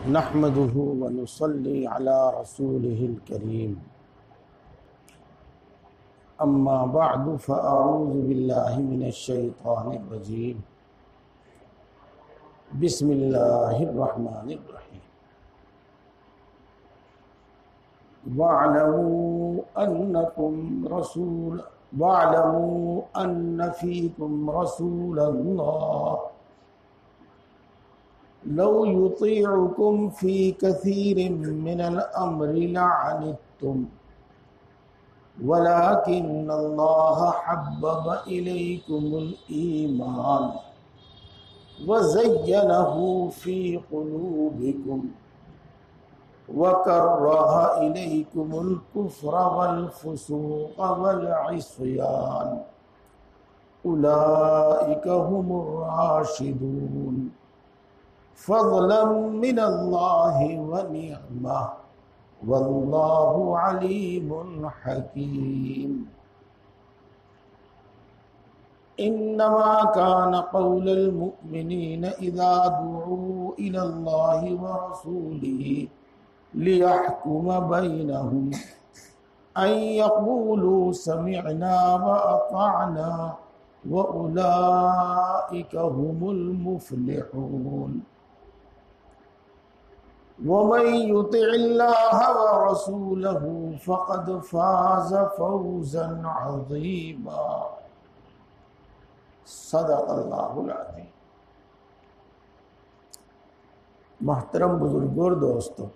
نحمده ونصلي على رسوله الكريم أما بعد فأعوذ بالله من الشيطان الرجيم بسم الله الرحمن الرحيم واعلموا أن فيكم رسول الله لو يطيعكم في كثير من الأمر لعنتم ولكن الله حبب إليكم الإيمان وزينه في قلوبكم وكره إليكم الكفر والفسوق والعصيان أولئك هم الراشدون فضلا من الله ونعمة والله عليم حكيم إنما كان قول المؤمنين إذا دعوا إلى الله ورسوله ليحكم بينهم أن يقولوا سمعنا وأطعنا وأولئك هم المفلحون ومن يطع الله ورسوله فقد فاز فوزا عظيما صدق اللہ العظیم۔ محترم بزرگوں اور دوستوں،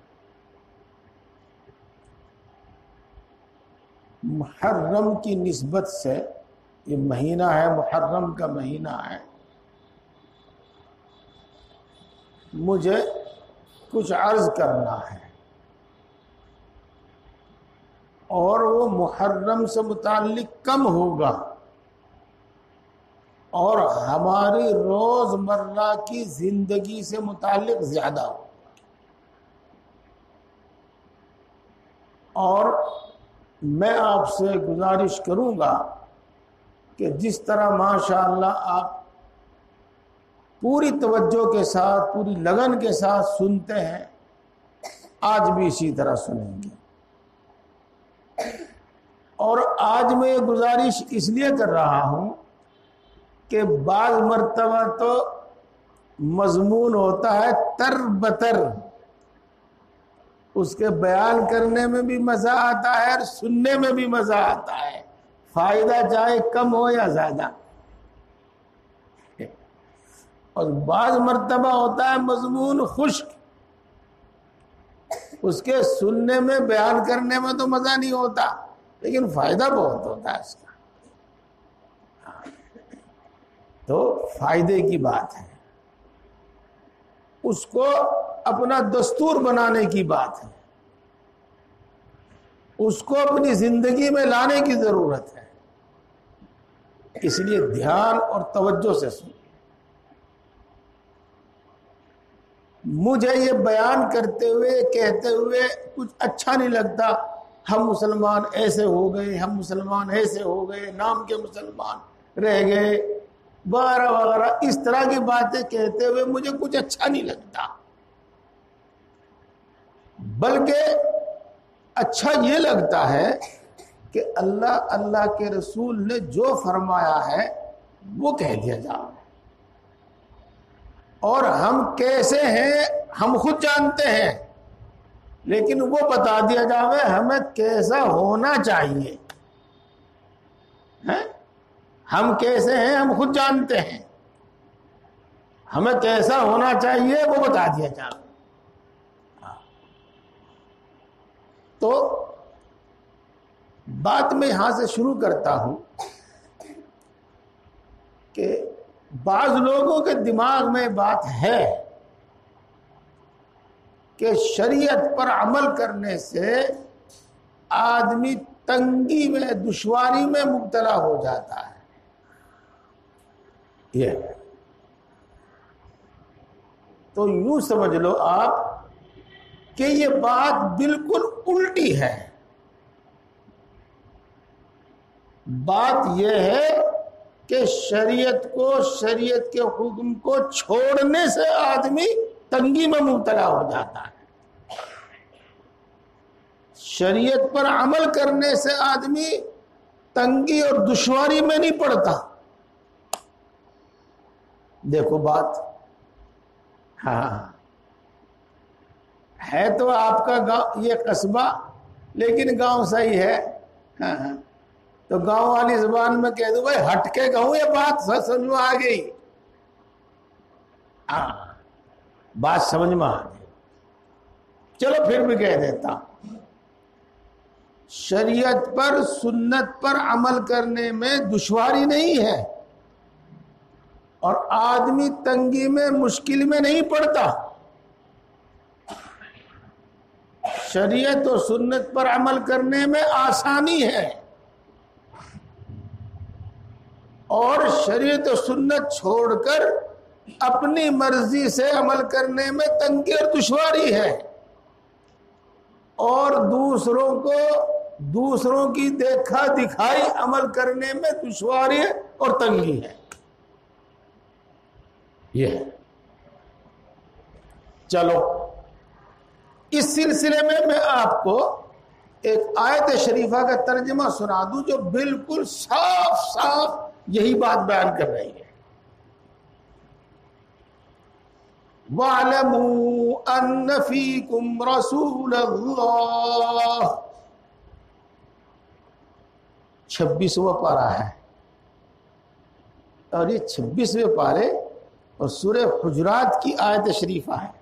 محرم کی نسبت سے یہ مہینہ ہے، محرم کا مہینہ ہے، مجھے کچھ عرض کرنا ہے، اور وہ محرم سے متعلق کم ہوگا اور ہماری روزمرہ کی زندگی سے متعلق زیادہ ہوگا۔ اور میں آپ سے گزارش کروں گا کہ جس طرح ماشاءاللہ آپ پوری توجہ کے ساتھ، پوری لگن کے ساتھ سنتے ہیں، آج بھی اسی طرح سنیں گے۔ اور آج میں یہ گزارش اس لیے کر رہا ہوں کہ بعض مرتبہ تو مضمون ہوتا ہے تر بتر، اس کے بیان کرنے میں بھی مزہ آتا ہے اور سننے میں بھی مزہ آتا ہے، فائدہ چاہے کم ہو یا زیادہ۔ اور بعض مرتبہ ہوتا ہے مضمون خشک، اس کے سننے میں، بیان کرنے میں تو مزہ نہیں ہوتا، لیکن فائدہ بہت ہوتا ہے اس کا۔ تو فائدے کی بات ہے، اس کو اپنا دستور بنانے کی بات ہے، اس کو اپنی زندگی میں لانے کی ضرورت ہے، اس لیے دھیان اور توجہ سے سنیں۔ مجھے یہ بیان کرتے ہوئے، کہتے ہوئے کچھ اچھا نہیں لگتا، ہم مسلمان ایسے ہو گئے، ہم مسلمان ایسے ہو گئے، نام کے مسلمان رہ گئے، وغیرہ وغیرہ، اس طرح کی باتیں کہتے ہوئے مجھے کچھ اچھا نہیں لگتا، بلکہ اچھا یہ لگتا ہے کہ اللہ کے رسول نے جو فرمایا ہے وہ کہہ دیا جائے، اور ہم کیسے ہیں ہم خود جانتے ہیں، لیکن وہ بتا دیا جائے ہمیں کیسا ہونا چاہیے۔ ہم کیسے ہیں ہم خود جانتے ہیں، ہمیں کیسا ہونا چاہیے وہ بتا دیا جائے۔ تو بات میں یہاں سے شروع کرتا ہوں کہ بعض لوگوں کے دماغ میں بات ہے کہ شریعت پر عمل کرنے سے آدمی تنگی میں، دشواری میں مبتلا ہو جاتا ہے۔ یہ تو یوں سمجھ لو آپ کہ یہ بات بالکل الٹی ہے۔ بات یہ ہے کہ شریعت کو، شریعت کے حکم کو چھوڑنے سے آدمی تنگی میں مبتلا ہو جاتا ہے۔ شریعت پر عمل کرنے سے آدمی تنگی اور دشواری میں نہیں پڑتا۔ دیکھو بات، ہاں ہے تو آپ کا گاؤں یہ قصبہ، لیکن گاؤں صحیح ہے، ہاں تو گاؤں والی زبان میں کہہ دوں بھائی ہٹ کے کہوں یہ بات سمجھ میں آ گئی، ہاں بات سمجھ میں آ گئی، چلو پھر بھی کہہ دیتا ہوں، شریعت پر سنت پر عمل کرنے میں دشواری نہیں ہے اور آدمی تنگی میں مشکل میں نہیں پڑتا۔ شریعت و سنت پر عمل کرنے میں آسانی ہے اور شریعت و سنت چھوڑ کر اپنی مرضی سے عمل کرنے میں تنگی اور دشواری ہے، اور دوسروں کی دیکھا دکھائی عمل کرنے میں دشواری اور تنگی ہے، یہ ہے۔ چلو اس سلسلے میں آپ کو ایک آیت شریفہ کا ترجمہ سنا دوں جو بالکل صاف صاف یہی بات بیان کر رہی ہے۔ وَاعْلَمُوا أَنَّ فِيكُمْ رَسُولَ اللَّهِ 26واں پارہ ہے، اور یہ 26ویں پارے اور سورہ حجرات کی آیت شریفہ ہے،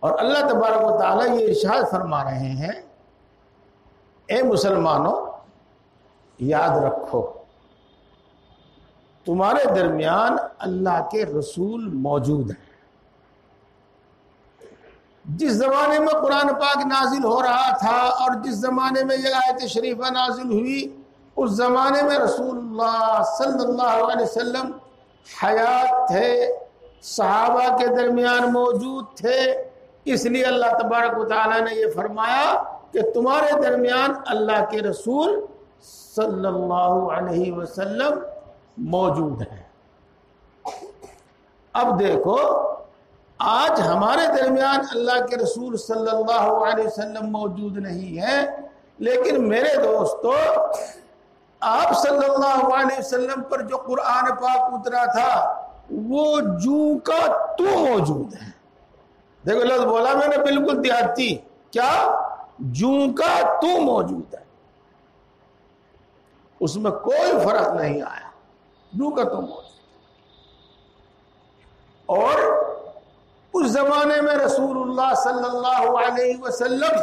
اور اللہ تبارک و تعالیٰ یہ ارشاد فرما رہے ہیں، اے مسلمانوں یاد رکھو تمہارے درمیان اللہ کے رسول موجود ہیں۔ جس زمانے میں قرآن پاک نازل ہو رہا تھا اور جس زمانے میں یہ آیت شریفہ نازل ہوئی، اس زمانے میں رسول اللہ صلی اللہ علیہ وسلم حیات تھے، صحابہ کے درمیان موجود تھے، اس لیے اللہ تبارک و تعالیٰ نے یہ فرمایا کہ تمہارے درمیان اللہ کے رسول صلی اللہ علیہ وسلم موجود ہے۔ اب دیکھو آج ہمارے درمیان اللہ کے رسول صلی اللہ علیہ وسلم موجود نہیں ہے، لیکن میرے دوستو آپ صلی اللہ علیہ وسلم پر جو قرآن پاک اترا تھا وہ جوں کا تو موجود ہے۔ دیکھو لفظ بولا میں نے بالکل دیہاتی، کیا جوں کا تو موجود ہے، اس میں کوئی فرق نہیں آیا، جوں کا تو موجود۔ اور اس زمانے میں رسول اللہ صلی اللہ علیہ وسلم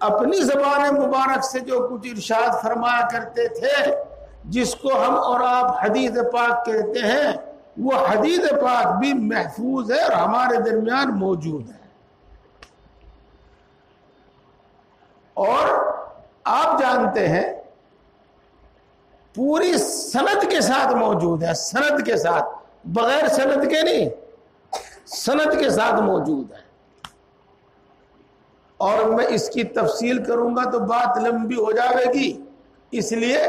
اپنی زبان مبارک سے جو کچھ ارشاد فرمایا کرتے تھے، جس کو ہم اور آپ حدیث پاک کہتے ہیں، وہ حدیث پاک بھی محفوظ ہے اور ہمارے درمیان موجود ہے۔ اور آپ جانتے ہیں پوری سند کے ساتھ موجود ہے، سند کے ساتھ، بغیر سند کے نہیں، سند کے ساتھ موجود ہے۔ اور میں اس کی تفصیل کروں گا تو بات لمبی ہو جائے گی، اس لیے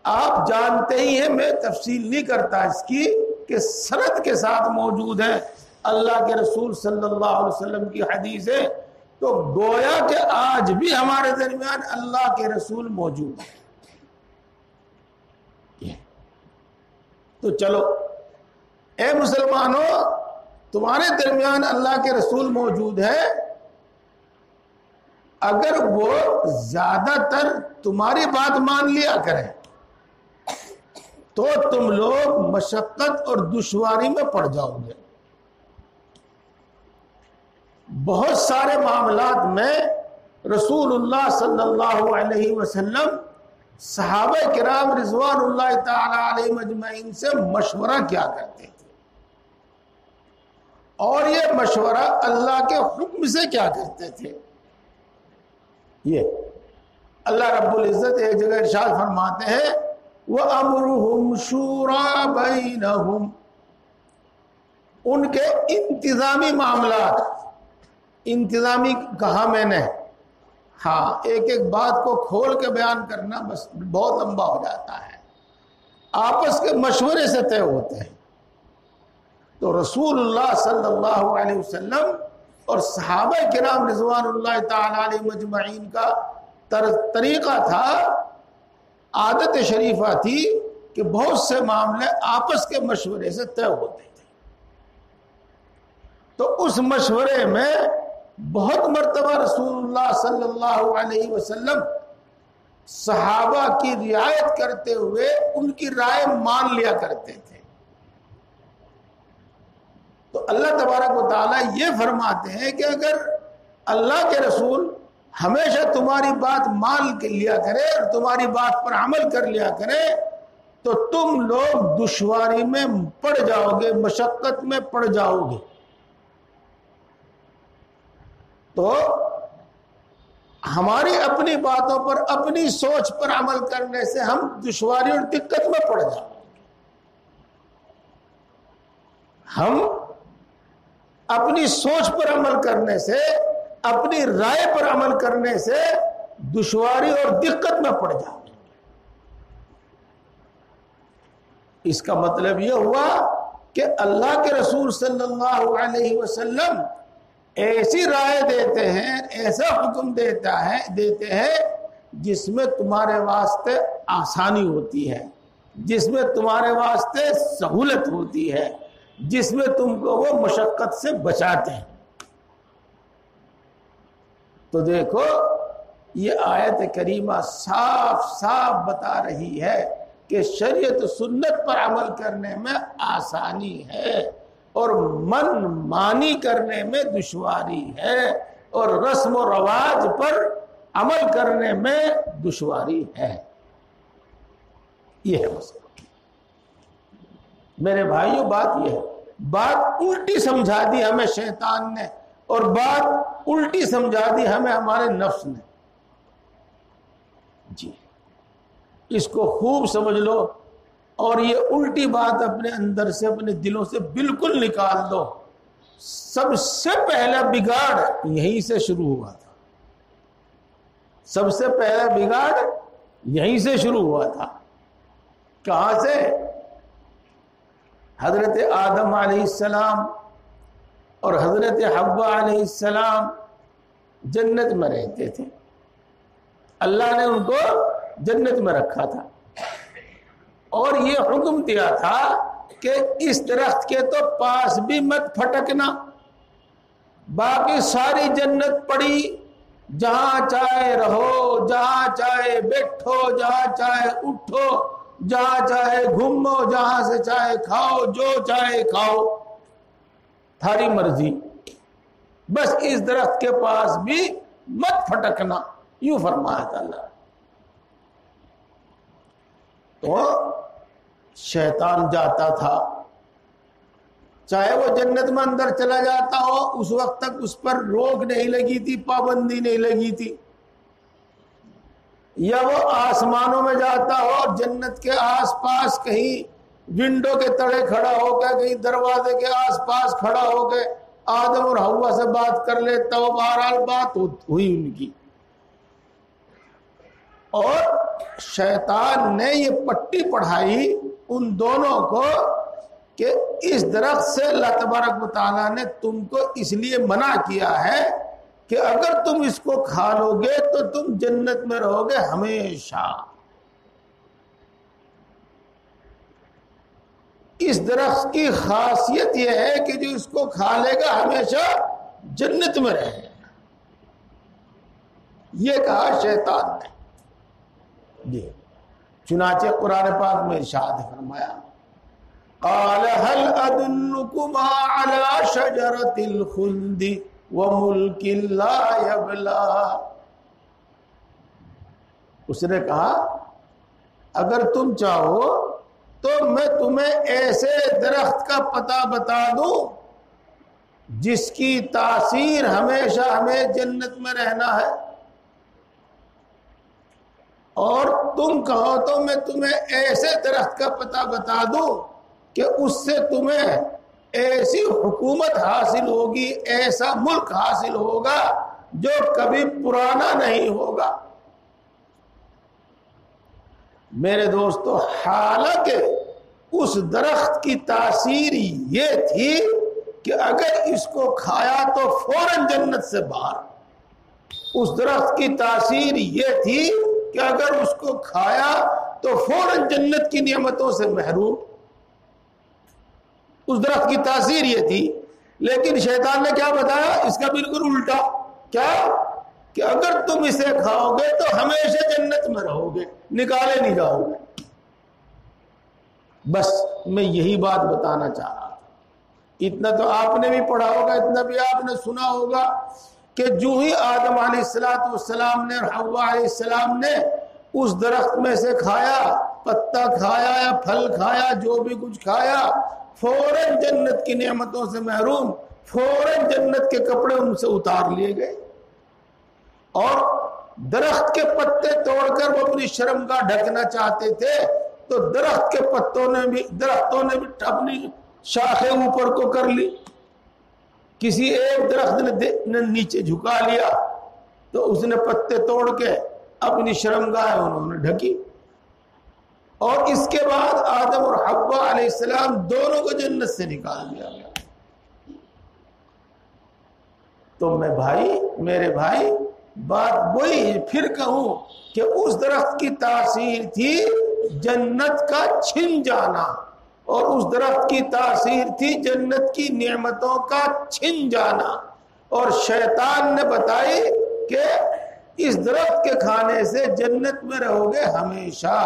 آپ جانتے ہی ہیں میں تفصیل نہیں کرتا اس کی، کہ سند کے ساتھ موجود ہے اللہ کے رسول صلی اللہ علیہ وسلم کی حدیث ہے، تو گویا کہ آج بھی ہمارے درمیان اللہ کے رسول موجود ہے۔ تو چلو اے مسلمانوں تمہارے درمیان اللہ کے رسول موجود ہے، اگر وہ زیادہ تر تمہاری بات مان لیا کریں تو تم لوگ مشقت اور دشواری میں پڑ جاؤ گے۔ بہت سارے معاملات میں رسول اللہ صلی اللہ علیہ وسلم صحابہ کرام رضوان اللہ تعالی علیہ مجمعین سے مشورہ کیا کرتے تھے، اور یہ مشورہ اللہ کے حکم سے کیا کرتے تھے۔ یہ اللہ رب العزت ایک جگہ ارشاد فرماتے ہیں وَأَمْرُهُمْ شُورَى بَيْنَهُمْ، ان کے انتظامی معاملات، انتظامی کہا میں نے، ہاں ایک ایک بات کو کھول کے بیان کرنا بس بہت لمبا ہو جاتا ہے، آپس کے مشورے سے طے ہوتے ہیں۔ تو رسول اللہ صلی اللہ علیہ وسلم اور صحابہ کرام رضوان اللہ تعالی علیہ مجمعین کا طریقہ تھا، عادت شریفہ تھی کہ بہت سے معاملے آپس کے مشورے سے طے ہوتے تھے. تو اس مشورے میں بہت مرتبہ رسول اللہ صلی اللہ علیہ وسلم صحابہ کی رعایت کرتے ہوئے ان کی رائے مان لیا کرتے تھے. تو اللہ تبارک و تعالیٰ یہ فرماتے ہیں کہ اگر اللہ کے رسول ہمیشہ تمہاری بات مان کے لیا کرے اور تمہاری بات پر عمل کر لیا کرے تو تم لوگ دشواری میں پڑ جاؤ گے، مشقت میں پڑ جاؤ گے. تو ہماری اپنی باتوں پر، اپنی سوچ پر عمل کرنے سے ہم دشواری اور دقت میں پڑ جائیں گے. ہم اپنی سوچ پر عمل کرنے سے، اپنی رائے پر عمل کرنے سے دشواری اور دقت میں پڑ جائیں گے. اس کا مطلب یہ ہوا کہ اللہ کے رسول صلی اللہ علیہ وسلم ایسی رائے دیتے ہیں، ایسا حکم دیتے ہیں جس میں تمہارے واسطے آسانی ہوتی ہے، جس میں تمہارے واسطے سہولت ہوتی ہے، جس میں تم کو وہ مشقت سے بچاتے ہیں. تو دیکھو یہ آیت کریمہ صاف صاف بتا رہی ہے کہ شریعت سنت پر عمل کرنے میں آسانی ہے اور من مانی کرنے میں دشواری ہے، اور رسم و رواج پر عمل کرنے میں دشواری ہے. یہ ہے مسئلہ. میرے بھائیوں بات یہ ہے، بات الٹی سمجھا دی ہمیں شیطان نے، اور بات الٹی سمجھا دی ہمیں ہمارے نفس نے. جی اس کو خوب سمجھ لو اور یہ الٹی بات اپنے اندر سے، اپنے دلوں سے بالکل نکال دو. سب سے پہلا بگاڑ یہیں سے شروع ہوا تھا. سب سے پہلا بگاڑ یہیں سے شروع ہوا تھا. کہاں سے؟ حضرت آدم علیہ السلام اور حضرت حوا علیہ السلام جنت میں رہتے تھے. اللہ نے ان کو جنت میں رکھا تھا اور یہ حکم دیا تھا کہ اس درخت کے تو پاس بھی مت پھٹکنا. باقی ساری جنت پڑی، جہاں چاہے رہو، جہاں چاہے بیٹھو، جہاں چاہے اٹھو، جہاں چاہے گھومو، جہاں سے چاہے کھاؤ، جو چاہے کھاؤ، تھاری مرضی. بس اس درخت کے پاس بھی مت پھٹکنا، یوں فرمایا تھا اللہ. تو شیطان جاتا تھا، چاہے وہ جنت میں اندر چلا جاتا ہو، اس وقت تک اس پر روک نہیں لگی تھی، پابندی نہیں لگی تھی. یا وہ آسمانوں میں جاتا ہو اور جنت کے آس پاس کہیں ونڈو کے تڑے کھڑا ہو کے، کہیں دروازے کے آس پاس کھڑا ہو کے آدم اور حوا سے بات کر لیتا ہو. بہرحال بات ہوئی ان کی. اور شیطان نے یہ پٹی پڑھائی ان دونوں کو کہ اس درخت سے اللہ تبارک و تعالیٰ نے تم کو اس لیے منع کیا ہے کہ اگر تم اس کو کھا لو گے تو تم جنت میں رہو گے ہمیشہ. اس درخت کی خاصیت یہ ہے کہ جو اس کو کھا لے گا ہمیشہ جنت میں رہے گا. یہ کہا شیطان نے. جی چنانچہ قرآن پاک میں ارشاد فرمایا، قال هل ادلكما على شجرة الخلد وملك لا يبلى. اس نے کہا اگر تم چاہو تو میں تمہیں ایسے درخت کا پتہ بتا دوں جس کی تاثیر ہمیشہ ہمیں جنت میں رہنا ہے، اور تم کہو تو میں تمہیں ایسے درخت کا پتہ بتا دوں کہ اس سے تمہیں ایسی حکومت حاصل ہوگی، ایسا ملک حاصل ہوگا جو کبھی پرانا نہیں ہوگا. میرے دوستو، حالانکہ اس درخت کی تاثیر یہ تھی کہ اگر اس کو کھایا تو فوراً جنت سے باہر. اس درخت کی تاثیر یہ تھی کہ اگر اس کو کھایا تو فوراً جنت کی نعمتوں سے محروم. اس درخت کی تاثیر یہ تھی. لیکن شیطان نے کیا بتایا؟ اس کا بالکل الٹا. کیا؟ کہ اگر تم اسے کھاؤ گے تو ہمیشہ جنت میں رہو گے، نکالے نہیں جاؤ گے. بس میں یہی بات بتانا چاہ رہا تھا. اتنا تو آپ نے بھی پڑھا ہوگا، اتنا بھی آپ نے سنا ہوگا کہ جو ہی آدم علیہ السلام نے اور حوا علیہ السلام نے اس درخت میں سے کھایا، پتا کھایا یا پھل کھایا، جو بھی کچھ کھایا، فوراً جنت کی نعمتوں سے محروم، فوراً جنت کے کپڑے ان سے اتار لیے گئے. اور درخت کے پتے توڑ کر وہ اپنی شرمگاہ ڈھکنا چاہتے تھے تو درختوں نے بھی اپنی شاخیں اوپر کو کر لی. کسی ایک درخت نے نیچے جھکا لیا تو اس نے پتے توڑ کے اپنی شرمگاہ انہوں نے ڈھکی. اور اس کے بعد آدم اور حوا علیہ السلام دونوں کو جنت سے نکال دیا گیا. تو میرے بھائی بات وہی پھر کہوں کہ اس درخت کی تاثیر تھی جنت کا چھن جانا، اور اس درخت کی تاثیر تھی جنت کی نعمتوں کا چھن جانا. اور شیطان نے بتائی کہ اس درخت کے کھانے سے جنت میں رہو گے ہمیشہ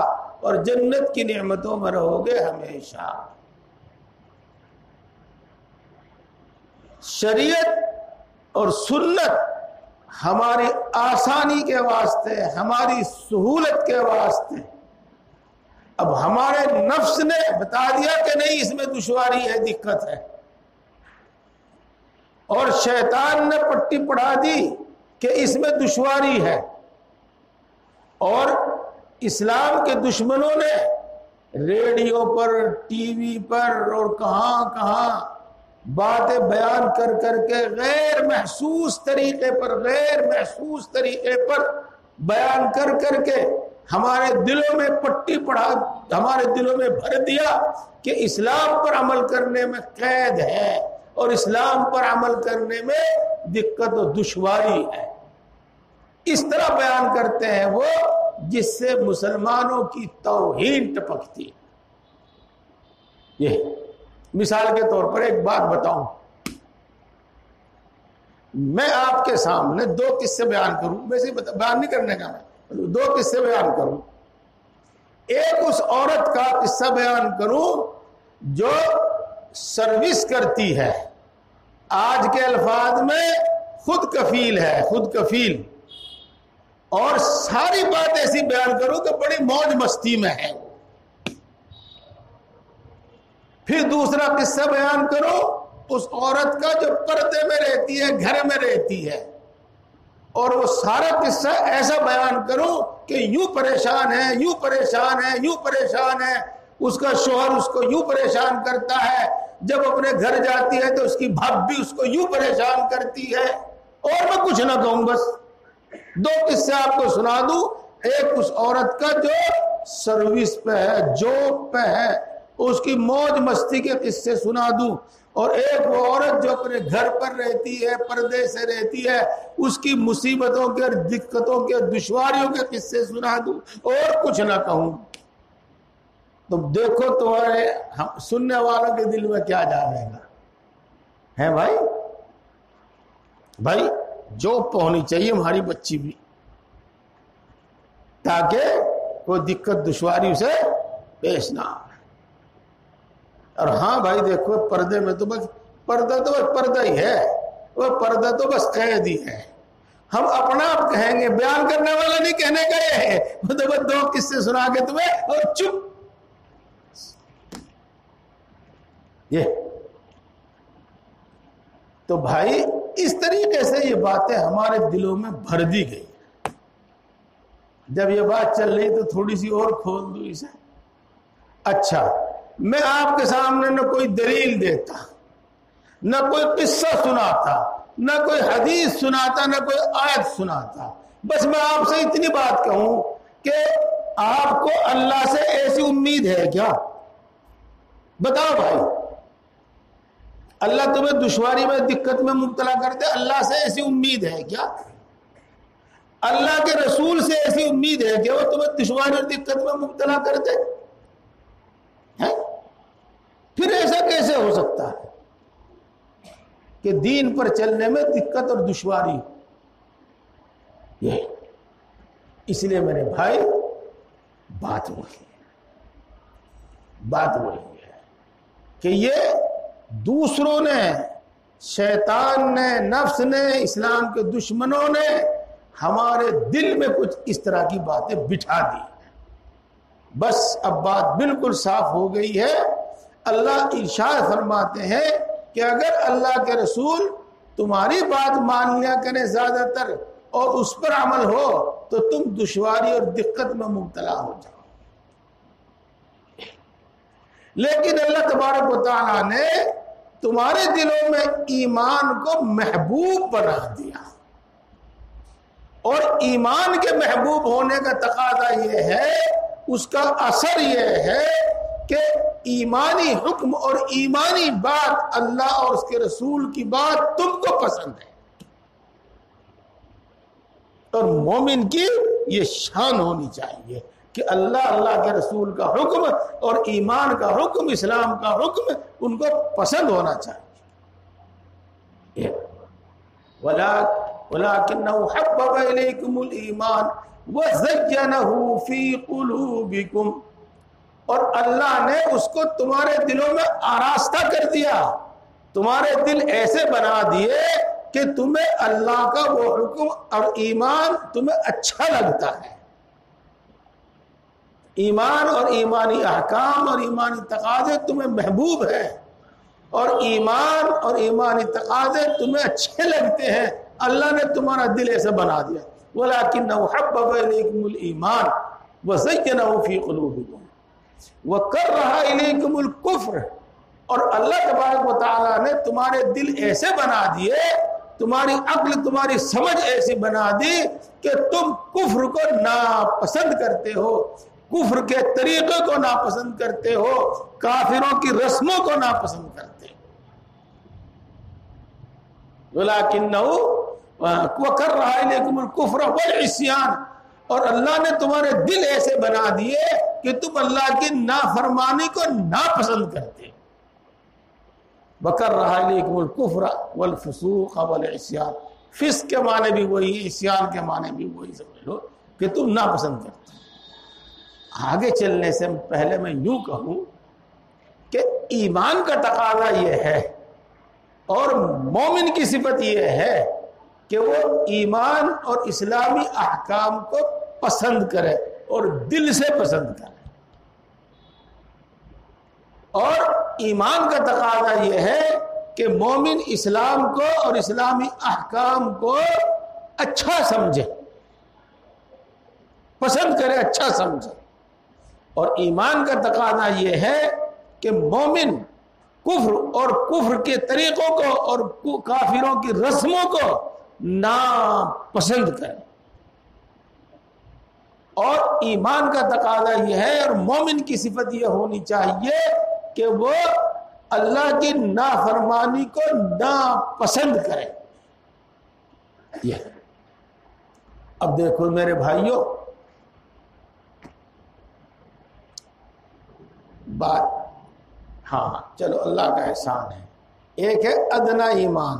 اور جنت کی نعمتوں میں رہو گے ہمیشہ. شریعت اور سنت ہماری آسانی کے واسطے، ہماری سہولت کے واسطے. اب ہمارے نفس نے بتا دیا کہ نہیں اس میں دشواری ہے، دقت ہے، اور شیطان نے پٹی پڑھا دی کہ اس میں دشواری ہے. اور اسلام کے دشمنوں نے ریڈیو پر، ٹی وی پر اور کہاں کہاں باتیں بیان کر کر کے غیر محسوس طریقے پر بیان کر کر کے ہمارے دلوں میں پٹی پڑھا، ہمارے دلوں میں بھر دیا کہ اسلام پر عمل کرنے میں قید ہے اور اسلام پر عمل کرنے میں دقت و دشواری ہے. اس طرح بیان کرتے ہیں وہ جس سے مسلمانوں کی توہین ٹپکتی. یہ مثال کے طور پر ایک بات بتاؤں، میں آپ کے سامنے دو قصے بیان کروں، ویسے بیان نہیں کرنے کا، میں دو قصے بیان کروں. ایک اس عورت کا قصہ بیان کروں جو سروس کرتی ہے، آج کے الفاظ میں خود کفیل ہے، خود کفیل، اور ساری بات ایسی بیان کروں کہ بڑی موج مستی میں ہے. پھر دوسرا قصہ بیان کرو اس عورت کا جو پردے میں رہتی ہے، گھر میں رہتی ہے، اور وہ سارا قصہ ایسا بیان کرو کہ یوں پریشان ہے، یوں پریشان ہے، یوں پریشان ہے. اس کا شوہر اس کو یوں پریشان کرتا ہے، جب اپنے گھر جاتی ہے تو اس کی بھابی اس کو یوں پریشان کرتی ہے. اور میں کچھ نہ کہوں، بس دو قصے آپ کو سنا دوں. ایک اس عورت کا جو سروس پہ ہے، جاب پہ ہے، اس کی موج مستی کے قصے سنا دوں. اور ایک وہ عورت جو اپنے گھر پر رہتی ہے، پردے سے رہتی ہے، اس کی مصیبتوں کے، دقتوں کے، دشواریوں کے قصے سنا دوں، اور کچھ نہ کہوں. تو دیکھو تمہارے سننے والوں کے دل میں کیا جا رہے گا ہے. بھائی جاب پہ ہونی چاہیے ہماری بچی بھی، تاکہ کوئی دقت دشواری اسے پیش نہ آئے. اور ہاں بھائی دیکھو پردے میں تو بس پردہ ہی ہے، وہ پردہ تو بس قید ہی ہے. ہم اپنا آپ کہیں گے، بیان کرنے والا نہیں کہنے کا یہ ہے. وہ تو بس دو قصے سنا کے تمہیں اور چپ. یہ تو بھائی اس طریقے سے یہ باتیں ہمارے دلوں میں بھر دی گئی. جب یہ بات چل رہی تو تھوڑی سی اور کھول دوں اسے. اچھا، میں آپ کے سامنے نہ کوئی دلیل دیتا، نہ کوئی قصہ سناتا، نہ کوئی حدیث سناتا، نہ کوئی آیت سناتا. بس میں آپ سے اتنی بات کہوں کہ آپ کو اللہ سے ایسی امید ہے کیا بتاؤ بھائی، اللہ تمہیں دشواری میں دقت میں مبتلا کر دے، اللہ سے ایسی امید ہے کیا؟ اللہ کے رسول سے ایسی امید ہے کہ وہ تمہیں دشواری اور دقت میں مبتلا کر دے؟ پھر ایسا کیسے ہو سکتا ہے کہ دین پر چلنے میں دقت اور دشواری؟ یہ اس لیے میرے بھائی بات وہی ہے کہ یہ دوسروں نے، شیطان نے، نفس نے، اسلام کے دشمنوں نے ہمارے دل میں کچھ اس طرح کی باتیں بٹھا دی۔ بس اب بات بالکل صاف ہو گئی ہے۔ اللہ ارشاد فرماتے ہیں کہ اگر اللہ کے رسول تمہاری بات مان لیا کریں زیادہ تر اور اس پر عمل ہو تو تم دشواری اور دقت میں مبتلا ہو جاؤ۔ لیکن اللہ تبارک و تعالیٰ نے تمہارے دلوں میں ایمان کو محبوب بنا دیا، اور ایمان کے محبوب ہونے کا تقاضا یہ ہے، اس کا اثر یہ ہے کہ ایمانی حکم اور ایمانی بات، اللہ اور اس کے رسول کی بات تم کو پسند ہے۔ اور مومن کی یہ شان ہونی چاہیے کہ اللہ کے رسول کا حکم اور ایمان کا حکم، اسلام کا حکم ان کو پسند ہونا چاہیے۔ وَلَكِنَّهُ حَبَّبَ إِلَيْكُمُ الْإِيمَانَ وَزَيَّنَهُ فِي قُلُوبِكُمْ، اور اللہ نے اس کو تمہارے دلوں میں آراستہ کر دیا، تمہارے دل ایسے بنا دیے کہ تمہیں اللہ کا وہ حکم اور ایمان تمہیں اچھا لگتا ہے۔ ایمان اور ایمانی احکام اور ایمانی تقاضے تمہیں محبوب ہیں، اور ایمان اور ایمانی تقاضے تمہیں اچھے لگتے ہیں، اللہ نے تمہارا دل ایسا بنا دیا۔ وَلَكِنَّهُ حَبَّبَ إِلَيْكُمُ الْإِيمَانَ وَزَيَّنَهُ فِي قُلُوبِكُمْ وَكَرَّهَ إِلَيْكُمُ الْكُفْرَ، اور اللہ تبارک و تعالیٰ نے تمہارے دل ایسے بنا دیے، تمہاری عقل، تمہاری سمجھ ایسی بنا دی کہ تم کفر کو ناپسند کرتے ہو، کفر کے طریقے کو ناپسند کرتے ہو، کافروں کی رسموں کو ناپسند کرتے ہو۔ وَلَكِنَّهُ وَكَرَّهَ إِلَيْكُمُ الْكُفْرَ وَالْعِصْيَانَ، اور اللہ نے تمہارے دل ایسے بنا دیے کہ تم اللہ کی نافرمانی کو ناپسند کرتے ہو۔ وَكَرَّهَ إِلَيْكُمُ الْكُفْرَ وَالْفُسُوقَ وَالْعِصْيَانَ، فسق کے معنی بھی وہی، عصیان کے معنی بھی وہی سمجھ لو کہ تم ناپسند کرتے ہو۔ آگے چلنے سے پہلے میں یوں کہوں کہ ایمان کا تقاضا یہ ہے اور مومن کی صفت یہ ہے کہ وہ ایمان اور اسلامی احکام کو پسند کرے اور دل سے پسند کرے، اور ایمان کا تقاضا یہ ہے کہ مومن اسلام کو اور اسلامی احکام کو اچھا سمجھے، پسند کرے، اچھا سمجھے۔ اور ایمان کا تقاضا یہ ہے کہ مومن کفر اور کفر کے طریقوں کو اور کافروں کی رسموں کو ناپسند کرے۔ اور ایمان کا تقاضا یہ ہے اور مومن کی صفت یہ ہونی چاہیے کہ وہ اللہ کی نافرمانی کو ناپسند کرے۔ یہ اب دیکھو میرے بھائیوں، بات ہاں چلو اللہ کا احسان ہے، ایک ہے ادنا ایمان،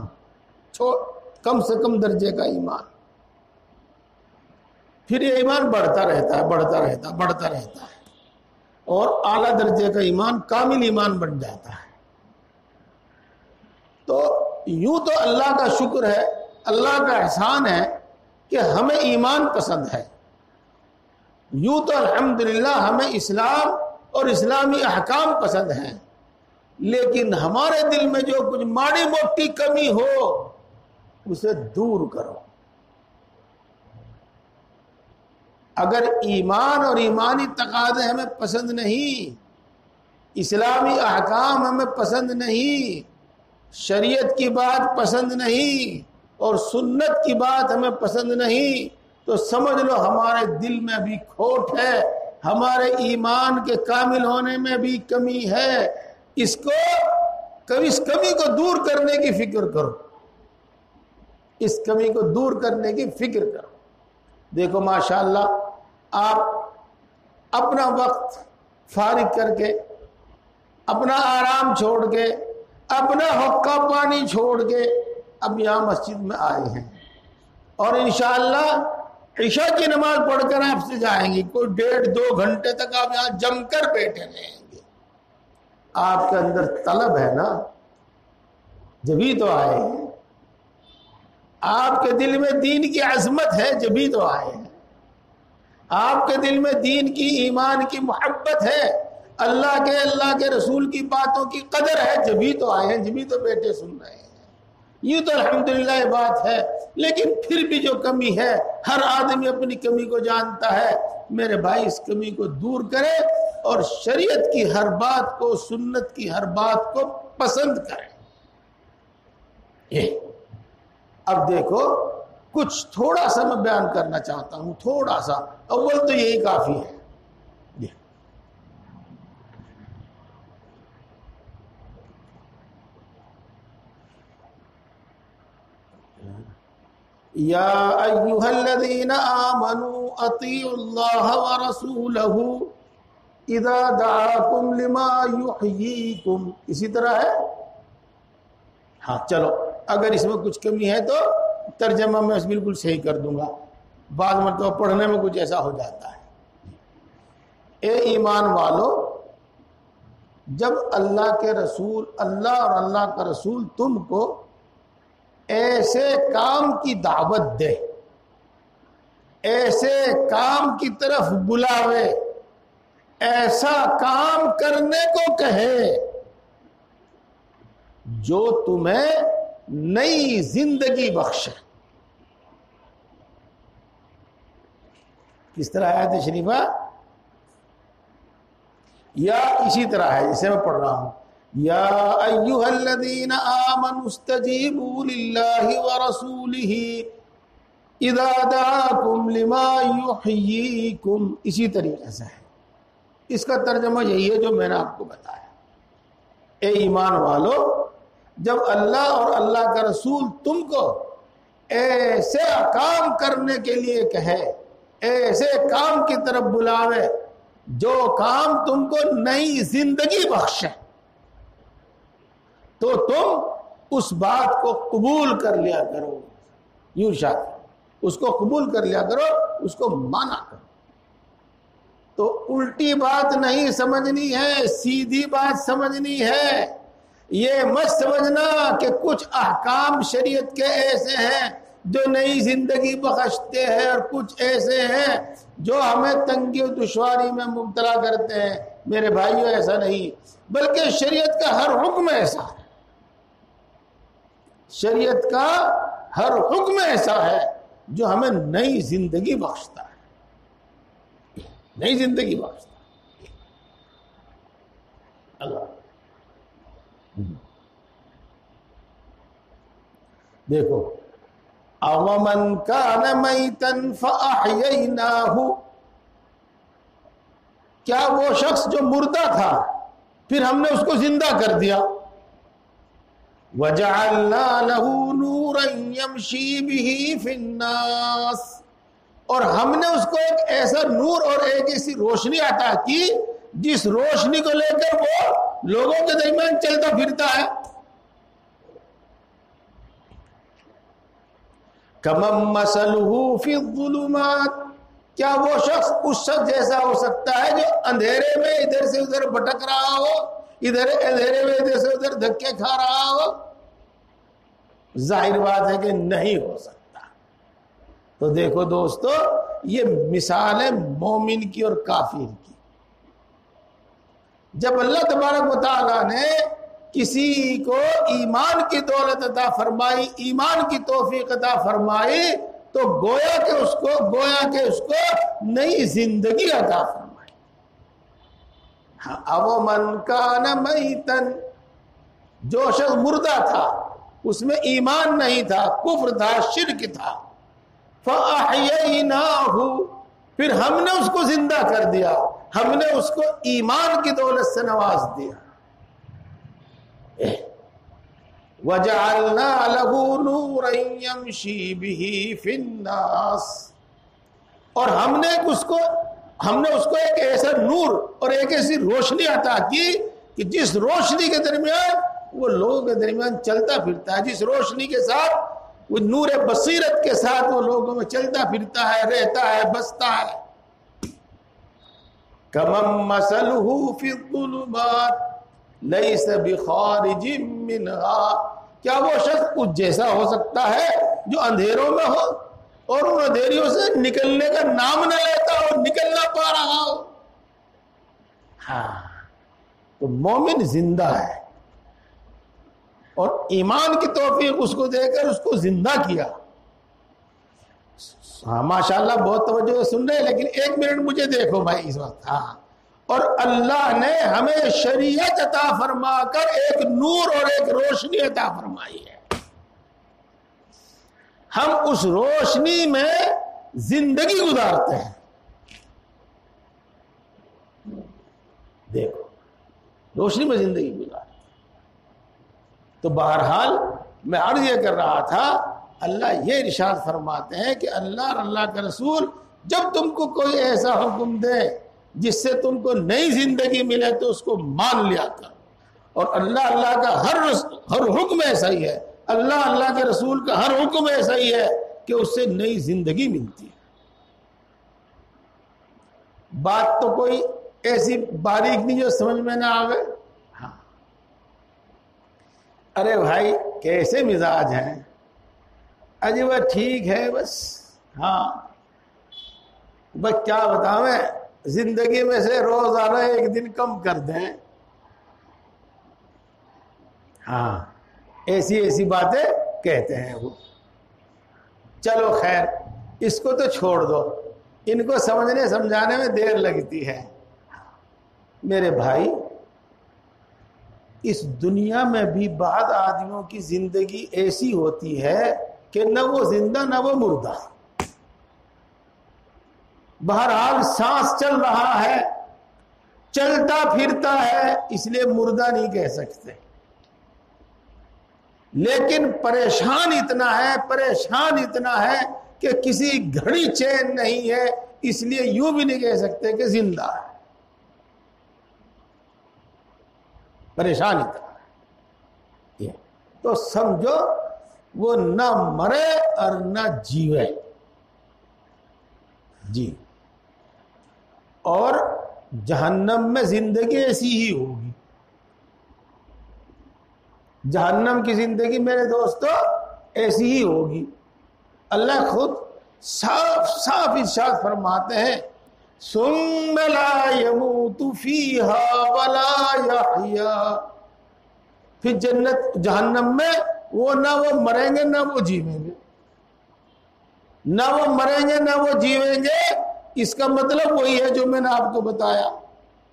کم سے کم درجے کا ایمان، پھر یہ ایمان بڑھتا رہتا ہے اور اعلیٰ درجے کا ایمان کامل ایمان بن جاتا ہے۔ تو یوں تو اللہ کا شکر ہے، اللہ کا احسان ہے کہ ہمیں ایمان پسند ہے، یوں تو الحمدللہ ہمیں اسلام اور اسلامی احکام پسند ہیں، لیکن ہمارے دل میں جو کچھ ماڑی موٹی کمی ہو اسے دور کرو۔ اگر ایمان اور ایمانی تقاضے ہمیں پسند نہیں، اسلامی احکام ہمیں پسند نہیں، شریعت کی بات پسند نہیں اور سنت کی بات ہمیں پسند نہیں، تو سمجھ لو ہمارے دل میں بھی کھوٹ ہے، ہمارے ایمان کے کامل ہونے میں بھی کمی ہے، اس کمی کو دور کرنے کی فکر کرو، اس کمی کو دور کرنے کی فکر کرو۔ دیکھو ماشاءاللہ آپ اپنا وقت فارغ کر کے، اپنا آرام چھوڑ کے، اپنا حقہ پانی چھوڑ کے اب یہاں مسجد میں آئے ہیں، اور انشاءاللہ عشاء کی نماز پڑھ کر آپ سے جائیں گے، کوئی 1.5-2 گھنٹے تک آپ یہاں جم کر بیٹھے رہیں گے۔ آپ کے اندر طلب ہے نا، جبھی تو آئے ہیں۔ آپ کے دل میں دین کی عظمت ہے، جبھی تو آئے ہیں۔ آپ کے دل میں دین کی، ایمان کی محبت ہے، اللہ کے رسول کی باتوں کی قدر ہے، جبھی تو آئے ہیں، جبھی تو بیٹھے سن رہے ہیں۔ یوں تو الحمدللہ یہ بات ہے، لیکن پھر بھی جو کمی ہے، ہر آدمی اپنی کمی کو جانتا ہے۔ میرے بھائی اس کمی کو دور کرے اور شریعت کی ہر بات کو، سنت کی ہر بات کو پسند کرے۔ اب دیکھو کچھ تھوڑا سا میں بیان کرنا چاہتا ہوں، تھوڑا سا، اول تو یہی کافی ہے۔ یا ایھا الذین آمنوا اطیعوا اللہ ورسولہ اذا دعاکم لما یحییکم، اسی طرح ہے۔ ہاں چلو، اگر اس میں کچھ کمی ہے تو ترجمہ میں بالکل صحیح کر دوں گا، بعض مرتبہ پڑھنے میں کچھ ایسا ہو جاتا ہے۔ اے ایمان والو، جب اللہ کے رسول، اللہ اور اللہ کا رسول تم کو ایسے کام کی دعوت دے، ایسے کام کی طرف بلاوے، ایسا کام کرنے کو کہے جو تمہیں نئی زندگی بخشے۔ کس طرح آیت شریفہ؟ یا اسی طرح ہے جسے میں پڑھ رہا ہوں، یا ایھا الذین آمنوا استجیبوا للہ ورسولہ اذا دعاکم لما یحییکم، اسی طریقے سے ہے۔ اس کا ترجمہ یہی ہے جو میں نے آپ کو بتایا۔ اے ایمان والو، جب اللہ اور اللہ کا رسول تم کو ایسے کام کرنے کے لیے کہے، ایسے کام کی طرف بلاوے جو کام تم کو نئی زندگی بخشے، تو تم اس بات کو قبول کر لیا کرو، یوں شاید اس کو قبول کر لیا کرو، اس کو مانا کرو۔ تو الٹی بات نہیں سمجھنی ہے، سیدھی بات سمجھنی ہے۔ یہ مت سمجھنا کہ کچھ احکام شریعت کے ایسے ہیں جو نئی زندگی بخشتے ہیں، اور کچھ ایسے ہیں جو ہمیں تنگی و دشواری میں مبتلا کرتے ہیں۔ میرے بھائیو، ایسا نہیں، بلکہ شریعت کا ہر حکم ایسا ہے، شریعت کا ہر حکم ایسا ہے جو ہمیں نئی زندگی بخشتا ہے، نئی زندگی بخشتا ہے۔ اللہ دیکھو، اومن کان میتا فاحییناہ، کیا وہ شخص جو مردہ تھا پھر ہم نے اس کو زندہ کر دیا، وجعلنا له نورا یمشی بہ فی الناس، اور ہم نے اس کو ایک ایسا نور اور ایک ایسی روشنی عطا کی جس روشنی کو لے کر وہ لوگوں کے درمیان چلتا پھرتا ہے۔ کمن مثلہ فی الظلمات، کیا وہ شخص اس شخص جیسا ہو سکتا ہے جو اندھیرے میں ادھر سے ادھر بھٹک رہا ہو، ادھر اندھیرے میں ادھر سے ادھر دھکے کھا رہا ہو؟ ظاہر بات ہے کہ نہیں ہو سکتا۔ تو دیکھو دوستو، یہ مثال ہے مومن کی اور کافر کی۔ جب اللہ تبارک و تعالیٰ نے کسی کو ایمان کی دولت عطا فرمائی، ایمان کی توفیق عطا فرمائی، تو گویا کہ اس کو نئی زندگی عطا فرمائی۔ او من کان میتن، جو شخص مردہ تھا، اس میں ایمان نہیں تھا، کفر تھا، شرک تھا، فاحییناہ، پھر ہم نے اس کو زندہ کر دیا، ہم نے اس کو ایمان کی دولت سے نواز دیا۔ وَجَعَلْنَا لَهُ نُورًا يَمْشِي بِهِ فِي النَّاسِ، اور ہم نے اس کو ایک ایسا نور اور ایک ایسی روشنی عطا کی کہ جس روشنی کے درمیان وہ لوگوں کے درمیان چلتا پھرتا ہے، جس روشنی کے ساتھ وہ نور بصیرت کے ساتھ وہ لوگوں میں چلتا پھرتا ہے، رہتا ہے، بستا ہے۔ كَمَن مَّثَلُهُ فِي الظُّلُمَاتِ لَيْسَ بِخَارِجٍ مِّنْهَا، کیا وہ شخص اس جیسا ہو سکتا ہے جو اندھیروں میں ہو اور ان اندھیریوں سے نکلنے کا نام نہ لیتا اور نکل نہ پا رہا ہو؟ ہاں، تو مومن زندہ ہے، اور ایمان کی توفیق اس کو دے کر اس کو زندہ کیا۔ ہاں ماشاءاللہ بہت توجہ سے سن رہے ہیں، لیکن ایک منٹ مجھے دیکھو بھائی اس وقت۔ ہاں، اور اللہ نے ہمیں شریعت عطا فرما کر ایک نور اور ایک روشنی عطا فرمائی ہے، ہم اس روشنی میں زندگی گزارتے ہیں۔ دیکھو روشنی میں زندگی گزارتے ہیں۔ تو بہرحال میں عرض یہ کر رہا تھا، اللہ یہ ارشاد فرماتے ہیں کہ اللہ اور اللہ کا رسول جب تم کو کوئی ایسا حکم دے جس سے تم کو نئی زندگی ملے تو اس کو مان لیا کر، اور اللہ کا ہر حکم ایسا ہی ہے، اللہ کے رسول کا ہر حکم ایسا ہی ہے کہ اس سے نئی زندگی ملتی ہے۔ بات تو کوئی ایسی باریک نہیں جو سمجھ میں نہ آوے۔ ہاں، ارے بھائی کیسے مزاج ہیں؟ اجی وہ ٹھیک ہے بس، ہاں بس کیا بتاؤں، زندگی میں سے روزانہ ایک دن کم کر دیں۔ ہاں، ایسی باتیں کہتے ہیں وہ۔ چلو خیر، اس کو تو چھوڑ دو، ان کو سمجھنے سمجھانے میں دیر لگتی ہے۔ میرے بھائی، اس دنیا میں بھی بعض آدمیوں کی زندگی ایسی ہوتی ہے کہ نہ وہ زندہ نہ وہ مردہ، بہرحال سانس چل رہا ہے، چلتا پھرتا ہے، اس لیے مردہ نہیں کہہ سکتے، لیکن پریشان اتنا ہے کہ کسی گھڑی چین نہیں ہے، اس لیے یوں بھی نہیں کہہ سکتے کہ زندہ ہے، پریشان اتنا ہے۔ تو سمجھو وہ نہ مرے اور نہ جیوے جی، اور جہنم میں زندگی ایسی ہی ہوگی۔ جہنم کی زندگی میرے دوستو ایسی ہی ہوگی۔ اللہ خود صاف ارشاد فرماتے ہیں، ثم لا يموت فيها ولا يحيا، پھر جہنم میں وہ نہ وہ مریں گے نہ وہ جیویں گے، نہ وہ مریں گے نہ وہ جیویں گے۔ اس کا مطلب وہی ہے جو میں نے آپ کو بتایا،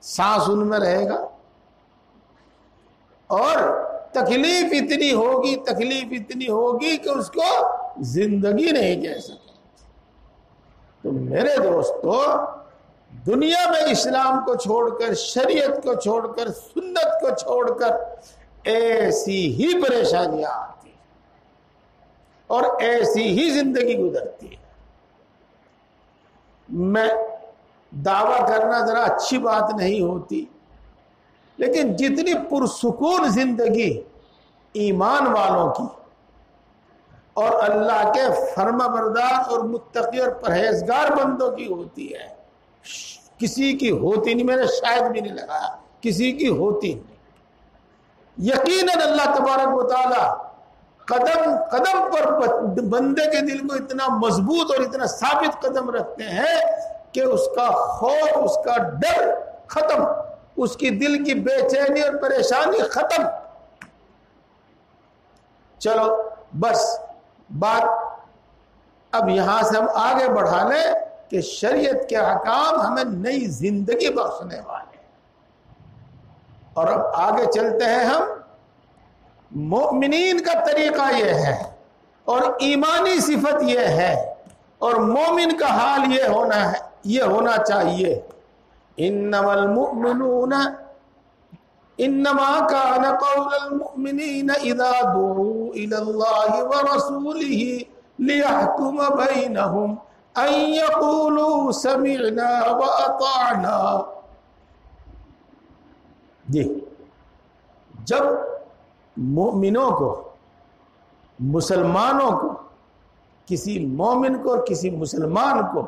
سانس ان میں رہے گا، اور تکلیف اتنی ہوگی کہ اس کو زندگی نہیں کہہ سکتے۔ تو میرے دوستو، دنیا میں اسلام کو چھوڑ کر، شریعت کو چھوڑ کر، سنت کو چھوڑ کر ایسی ہی پریشانیاں آتی ہیں اور ایسی ہی زندگی گزرتی ہے۔ میں دعویٰ کرنا ذرا اچھی بات نہیں ہوتی، لیکن جتنی پرسکون زندگی ایمان والوں کی اور اللہ کے فرما بردار اور متقی اور پرہیزگار بندوں کی ہوتی ہے، کسی کی ہوتی نہیں، میں نے شاید بھی نہیں لگایا، کسی کی ہوتی نہیں۔ یقیناً اللہ تبارک و تعالی قدم قدم پر بندے کے دل کو اتنا مضبوط اور اتنا ثابت قدم رکھتے ہیں کہ اس کا خوف، اس کا ڈر ختم، اس کی دل کی بے چینی اور پریشانی ختم۔ چلو بس بات اب یہاں سے ہم آگے بڑھا لیں کہ شریعت کے احکام ہمیں نئی زندگی بخشنے والے ہیں، اور اب آگے چلتے ہیں ہم۔ مومنین کا طریقہ یہ ہے اور ایمانی صفت یہ ہے اور مومن کا حال یہ ہونا چاہیے۔ انما المؤمنون انما كان قول المؤمنين اذا دعوا الى الله ورسوله ليحكم بينهم ان يقولوا سمعنا واطعنا. جب مومنوں کو، مسلمانوں کو، کسی مومن کو اور کسی مسلمان کو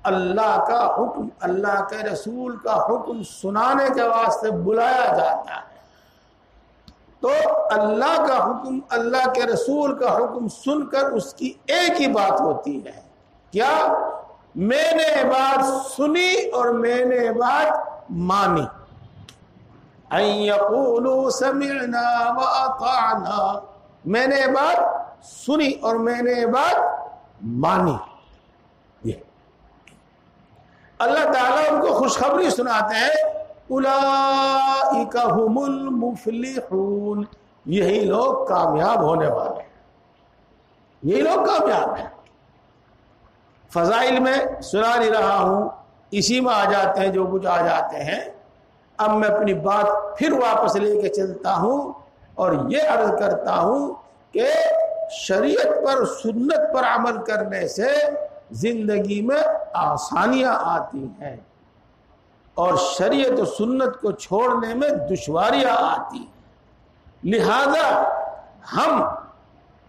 اللہ کا حکم، اللہ کے رسول کا حکم سنانے کے واسطے بلایا جاتا ہے، تو اللہ کا حکم، اللہ کے رسول کا حکم سن کر اس کی ایک ہی بات ہوتی ہے، کیا؟ میں نے بات سنی اور میں نے بات مانی. ان یقولوا سمعنا واطعنا، میں نے بات سنی اور میں نے بات مانی. یہ اللہ تعالیٰ ان کو خوشخبری سناتے ہیں، اولئک هم المفلحون، یہی لوگ کامیاب ہونے والے ہیں، یہی لوگ کامیاب ہیں. فضائل میں سنا نہیں رہا ہوں، اسی میں آ جاتے ہیں جو کچھ آ جاتے ہیں. اب میں اپنی بات پھر واپس لے کے چلتا ہوں اور یہ عرض کرتا ہوں کہ شریعت پر، سنت پر عمل کرنے سے زندگی میں آسانیاں آتی ہیں اور شریعت و سنت کو چھوڑنے میں دشواریاں آتی ہیں. لہذا ہم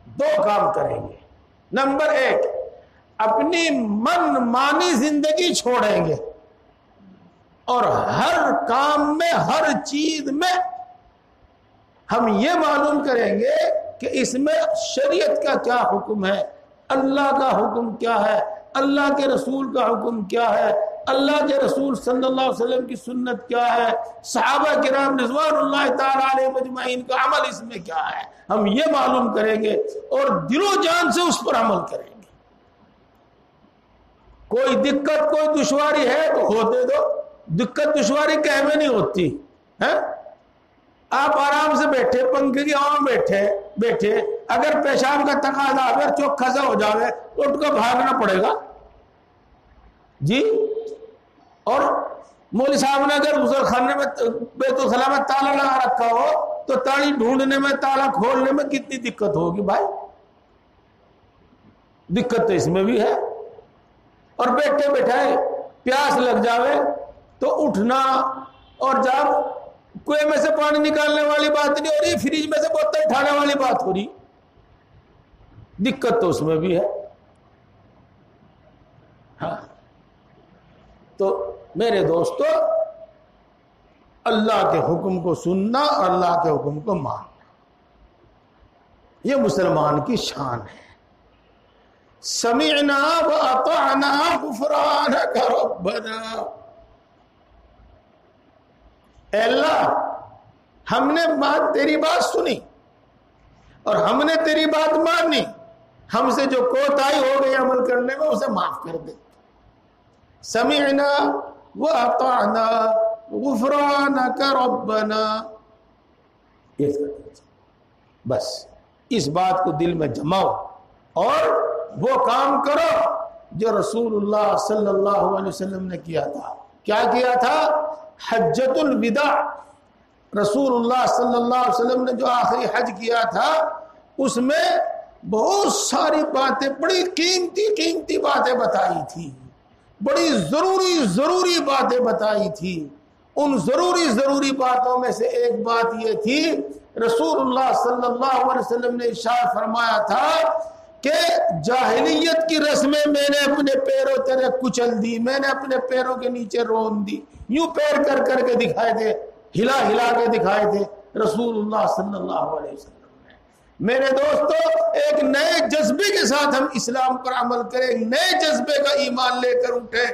دو کام کریں گے. نمبر ایک، اپنی من مانی زندگی چھوڑیں گے اور ہر کام میں، ہر چیز میں ہم یہ معلوم کریں گے کہ اس میں شریعت کا کیا حکم ہے، اللہ کا حکم کیا ہے، اللہ کے رسول کا حکم کیا ہے، اللہ کے رسول صلی اللہ علیہ وسلم کی سنت کیا ہے، صحابہ کرام رضوان اللہ تعالی علیہ مجمعین کا عمل اس میں کیا ہے. ہم یہ معلوم کریں گے اور دل و جان سے اس پر عمل کریں گے. کوئی دقت، کوئی دشواری ہے تو ہوتے دو. دقت دشواری کہہ میں نہیں ہوتی ہے. آپ آرام سے بیٹھے، پنکھے کی ہوا میں بیٹھے، اگر پیشاب کا تقاضا اگر چوکھا سا ہو جاوے اٹھ کر بھاگنا پڑے گا جی. اور مولوی صاحب نے اگر غسل خانے میں، بیت الخلاء میں تالا لگا رکھا ہو تو تاڑی ڈھونڈنے میں، تالا کھولنے میں کتنی دقت ہوگی بھائی. دقت تو اس میں بھی ہے. اور بیٹھے بیٹھائے پیاس لگ جاوے تو اٹھنا، اور جب کنویں میں سے پانی نکالنے والی بات نہیں ہو رہی، فریج میں سے بوتل اٹھانے والی بات ہو رہی، دقت تو اس میں بھی ہے. ہاں تو میرے دوستو، اللہ کے حکم کو سننا اور اللہ کے حکم کو ماننا، یہ مسلمان کی شان ہے. سمعنا واطعنا غفرانک ربنا، اے اللہ ہم نے تیری بات سنی اور ہم نے تیری بات مانی، ہم سے جو کوتاہی ہو گئی عمل کرنے میں اسے معاف کر دے. سمعنا واطعنا غفرانک ربنا، بس اس بات کو دل میں جماؤ اور وہ کام کرو جو رسول اللہ صلی اللہ علیہ وسلم نے کیا تھا. کیا کیا تھا؟ حجۃ الوداع، رسول اللہ صلی اللہ علیہ وسلم نے جو آخری حج کیا تھا اس میں بہت ساری باتیں، بڑی قیمتی باتیں بتائی تھی، بڑی ضروری باتیں بتائی تھی. ان ضروری باتوں میں سے ایک بات یہ تھی، رسول اللہ صلی اللہ علیہ وسلم نے ارشاد فرمایا تھا کہ جاہلیت کی رسمیں میں نے اپنے پیروں تلے کچل دی، میں نے اپنے پیروں کے نیچے رون دی. یوں پیر کر کے دکھائے تھے، ہلا کے دکھائے تھے رسول اللہ صلی اللہ علیہ وسلم. میرے دوستو، ایک نئے جذبے کے ساتھ ہم اسلام پر عمل کریں، نئے جذبے کا ایمان لے کر اٹھیں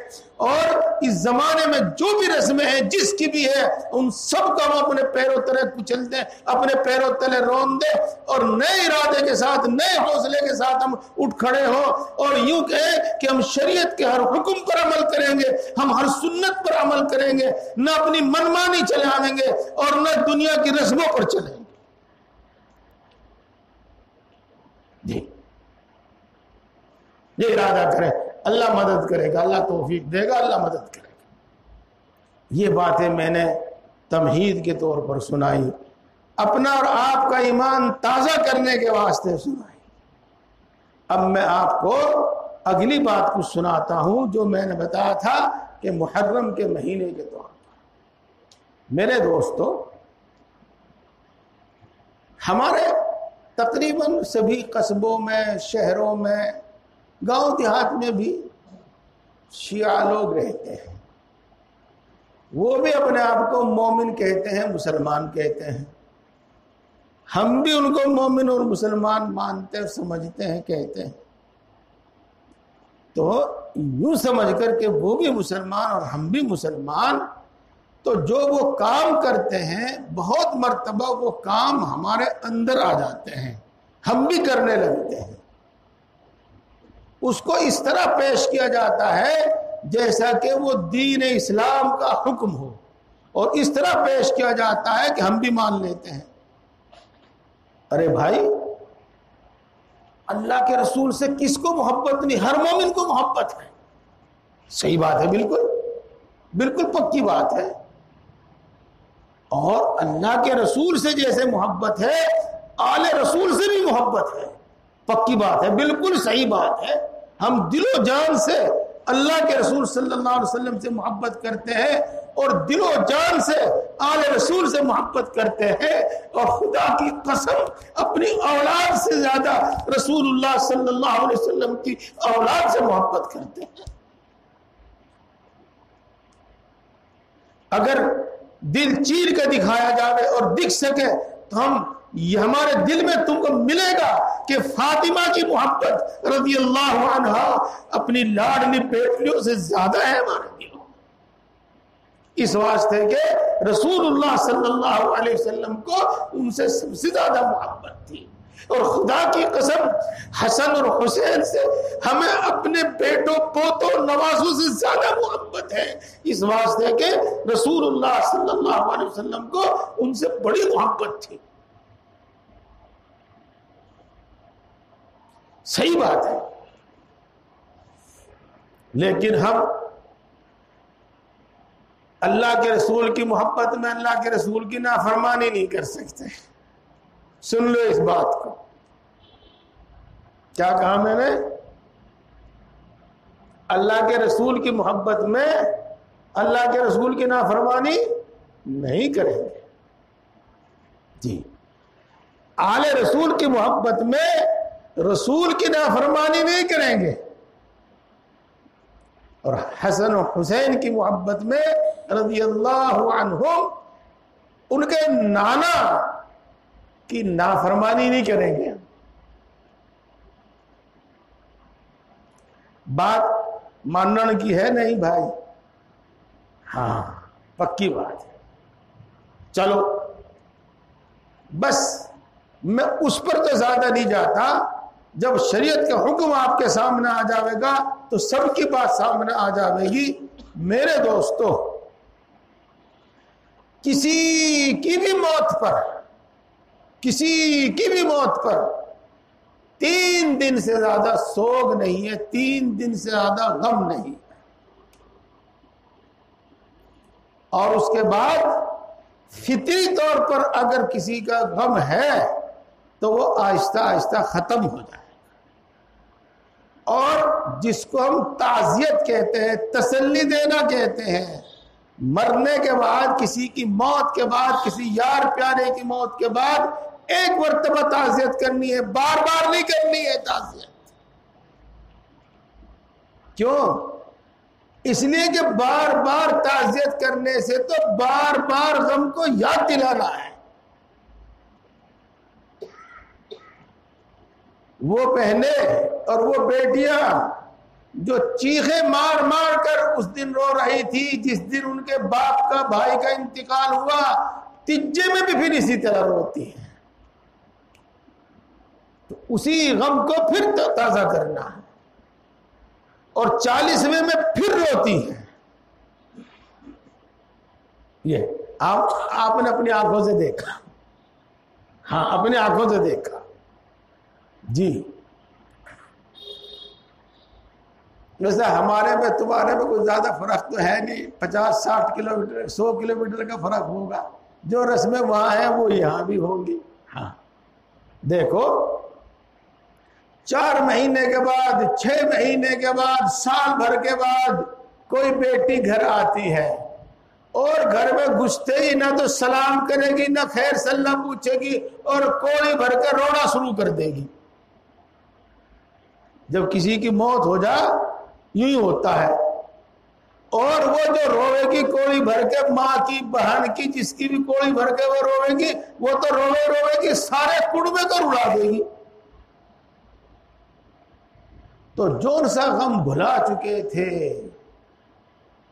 اور اس زمانے میں جو بھی رسمیں ہیں، جس کی بھی ہے، ان سب کو ہم اپنے پیروں تلے کچل دیں، اپنے پیروں تلے رون دیں اور نئے ارادے کے ساتھ، نئے حوصلے کے ساتھ ہم اٹھ کھڑے ہوں اور یوں کہیں کہ ہم شریعت کے ہر حکم پر عمل کریں گے، ہم ہر سنت پر عمل کریں گے، نہ اپنی منمانی چلاویں گے اور نہ دنیا کی رسموں پر چلیں گے. جی یہ ارادہ کریں، اللہ مدد کرے گا، اللہ توفیق دے گا، اللہ مدد کرے گا. یہ باتیں میں نے تمہید کے طور پر سنائی، اپنا اور آپ کا ایمان تازہ کرنے کے واسطے سنائی۔ اب میں آپ کو اگلی بات کو سناتا ہوں جو میں نے بتایا تھا کہ محرم کے مہینے کے طور پر۔ میرے دوستو، ہمارے تقریباً سبھی قصبوں میں، شہروں میں، گاؤں دیہات میں بھی شیعہ لوگ رہتے ہیں۔ وہ بھی اپنے آپ کو مومن کہتے ہیں، مسلمان کہتے ہیں۔ ہم بھی ان کو مومن اور مسلمان مانتے اور سمجھتے ہیں، کہتے ہیں۔ تو یوں سمجھ کر کہ وہ بھی مسلمان اور ہم بھی مسلمان، تو جو وہ کام کرتے ہیں بہت مرتبہ وہ کام ہمارے اندر آ جاتے ہیں، ہم بھی کرنے لگتے ہیں۔ اس کو اس طرح پیش کیا جاتا ہے جیسا کہ وہ دین اسلام کا حکم ہو، اور اس طرح پیش کیا جاتا ہے کہ ہم بھی مان لیتے ہیں۔ ارے بھائی، اللہ کے رسول سے کس کو محبت نہیں؟ ہر مومن کو محبت ہے۔ صحیح بات ہے، بالکل بالکل پکی بات ہے۔ اور اللہ کے رسول سے جیسے محبت ہے، آل رسول سے بھی محبت ہے، پکی بات ہے، بالکل صحیح بات ہے۔ ہم دل و جان سے اللہ کے رسول صلی اللہ علیہ وسلم سے محبت کرتے ہیں، اور دل و جان سے آل رسول سے محبت کرتے ہیں، اور خدا کی قسم اپنی اولاد سے زیادہ رسول اللہ صلی اللہ علیہ وسلم کی اولاد سے محبت کرتے ہیں۔ اگر دل چیر کے دکھایا جائے اور دکھ سکے تو یہ ہمارے دل میں تم کو ملے گا کہ فاطمہ کی محبت رضی اللہ عنہا اپنی لاڈلی بیٹیوں سے زیادہ ہے ہمارے دلوں میں، اس واسطے کہ رسول اللہ صلی اللہ علیہ وسلم کو ان سے سب سے زیادہ محبت تھی۔ اور خدا کی قسم حسن اور حسین سے ہمیں اپنے بیٹوں پوتوں نوازوں سے زیادہ محبت ہے، اس واسطے کہ رسول اللہ صلی اللہ علیہ وسلم کو ان سے بڑی محبت تھی۔ صحیح بات ہے، لیکن ہم اللہ کے رسول کی محبت میں اللہ کے رسول کی نافرمانی نہیں کر سکتے۔ سن لو اس بات کو، کیا کہا میں نے؟ اللہ کے رسول کی محبت میں اللہ کے رسول کی نافرمانی نہیں کریں گے۔ جی، آل رسول کی محبت میں رسول کی نافرمانی نہیں کریں گے، اور حسن و حسین کی محبت میں رضی اللہ عنہم ان کے نانا کی نافرمانی نہیں کریں گے۔ بات ماننے کی ہے نہیں بھائی؟ ہاں، پکی بات ہے۔ چلو بس میں اس پر تو زیادہ نہیں جاتا، جب شریعت کا حکم آپ کے سامنے آ جاوے گا تو سب کی بات سامنے آ جاوے گی۔ میرے دوستو، کسی کی بھی موت پر 3 دن سے زیادہ سوگ نہیں ہے، 3 دن سے زیادہ غم نہیں، اور اس کے بعد فطری طور پر اگر کسی کا غم ہے تو وہ آہستہ آہستہ ختم ہو جائے، اور جس کو ہم تعزیت کہتے ہیں، تسلی دینا کہتے ہیں، مرنے کے بعد، کسی کی موت کے بعد، کسی یار پیارے کی موت کے بعد ایک مرتبہ تعزیت کرنی ہے، بار بار نہیں کرنی ہے تعزیت۔ کیوں؟ اس لیے کہ بار بار تعزیت کرنے سے تو بار بار غم کو یاد دلانا ہے۔ وہ بہنیں اور وہ بیٹیاں جو چیخیں مار مار کر اس دن رو رہی تھی جس دن ان کے باپ کا، بھائی کا انتقال ہوا، تیجے میں بھی پھر اسی طرح روتی ہیں، تو اسی غم کو پھر تازہ کرنا ہے، اور 40ویں میں پھر روتی ہیں۔ یہ آپ نے اپنی آنکھوں سے دیکھا، ہاں اپنی آنکھوں سے دیکھا جی۔ ویسے ہمارے میں تمہارے میں کوئی زیادہ فرق تو ہے نہیں، 50-60 کلومیٹر 100 کلومیٹر کا فرق ہوگا، جو رسمیں وہاں ہیں وہ یہاں بھی ہوں گی۔ ہاں دیکھو 4 مہینے کے بعد، 6 مہینے کے بعد، سال بھر کے بعد کوئی بیٹی گھر آتی ہے اور گھر میں گھستے ہی نہ تو سلام کرے گی نہ خیر سلام پوچھے گی اور کوڑی بھر کے رونا شروع کر دے گی۔ جب کسی کی موت ہو جائے یوں ہی ہوتا ہے، اور وہ جو روے گی کوڑی بھر کے، ماں کی بہن کی جس کی بھی کوڑی بھر کے وہ روے گی، وہ تو روے گی سارے کنبے کو رلا دے گی۔ تو جون سا غم بھلا چکے تھے،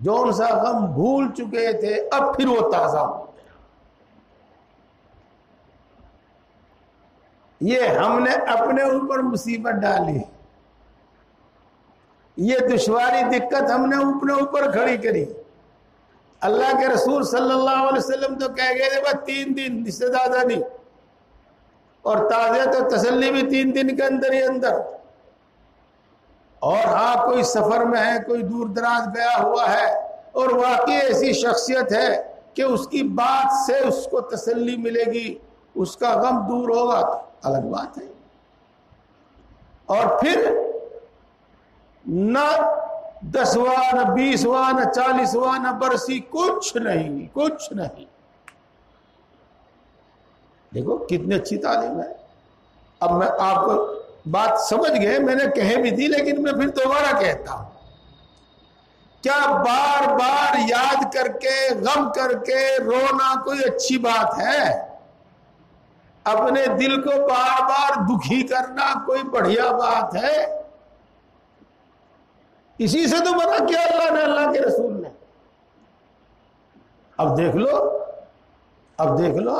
جون سا غم بھول چکے تھے، اب پھر وہ تازہ ہو گیا۔ یہ ہم نے اپنے اوپر مصیبت ڈالی، یہ دشواری دقت ہم نے اپنے اوپر کھڑی کری۔ اللہ کے رسول صلی اللہ علیہ وسلم تو کہہ گئے تھے بس 3 دن، اس سے زیادہ نہیں، اور تعزیت و تسلی بھی 3 دن کے اندر ہی اندر۔ اور ہاں کوئی سفر میں ہے، کوئی دور دراز گیا ہوا ہے اور واقعی ایسی شخصیت ہے کہ اس کی بات سے اس کو تسلی ملے گی، اس کا غم دور ہوگا، تو الگ بات ہے۔ اور پھر نہ 10واں نہ 20واں نہ 40واں نہ برسی، کچھ نہیں، کچھ نہیں۔ دیکھو کتنی اچھی تعلیم ہے۔ اب میں آپ کو بات سمجھ گئے، میں نے کہے بھی تھی لیکن میں پھر دوبارہ کہتا ہوں، کیا بار بار یاد کر کے غم کر کے رونا کوئی اچھی بات ہے؟ اپنے دل کو بار بار دکھی کرنا کوئی بڑھیا بات ہے؟ اسی سے تو منع کیا اللہ نے، اللہ کے رسول نے۔ اب دیکھ لو، اب دیکھ لو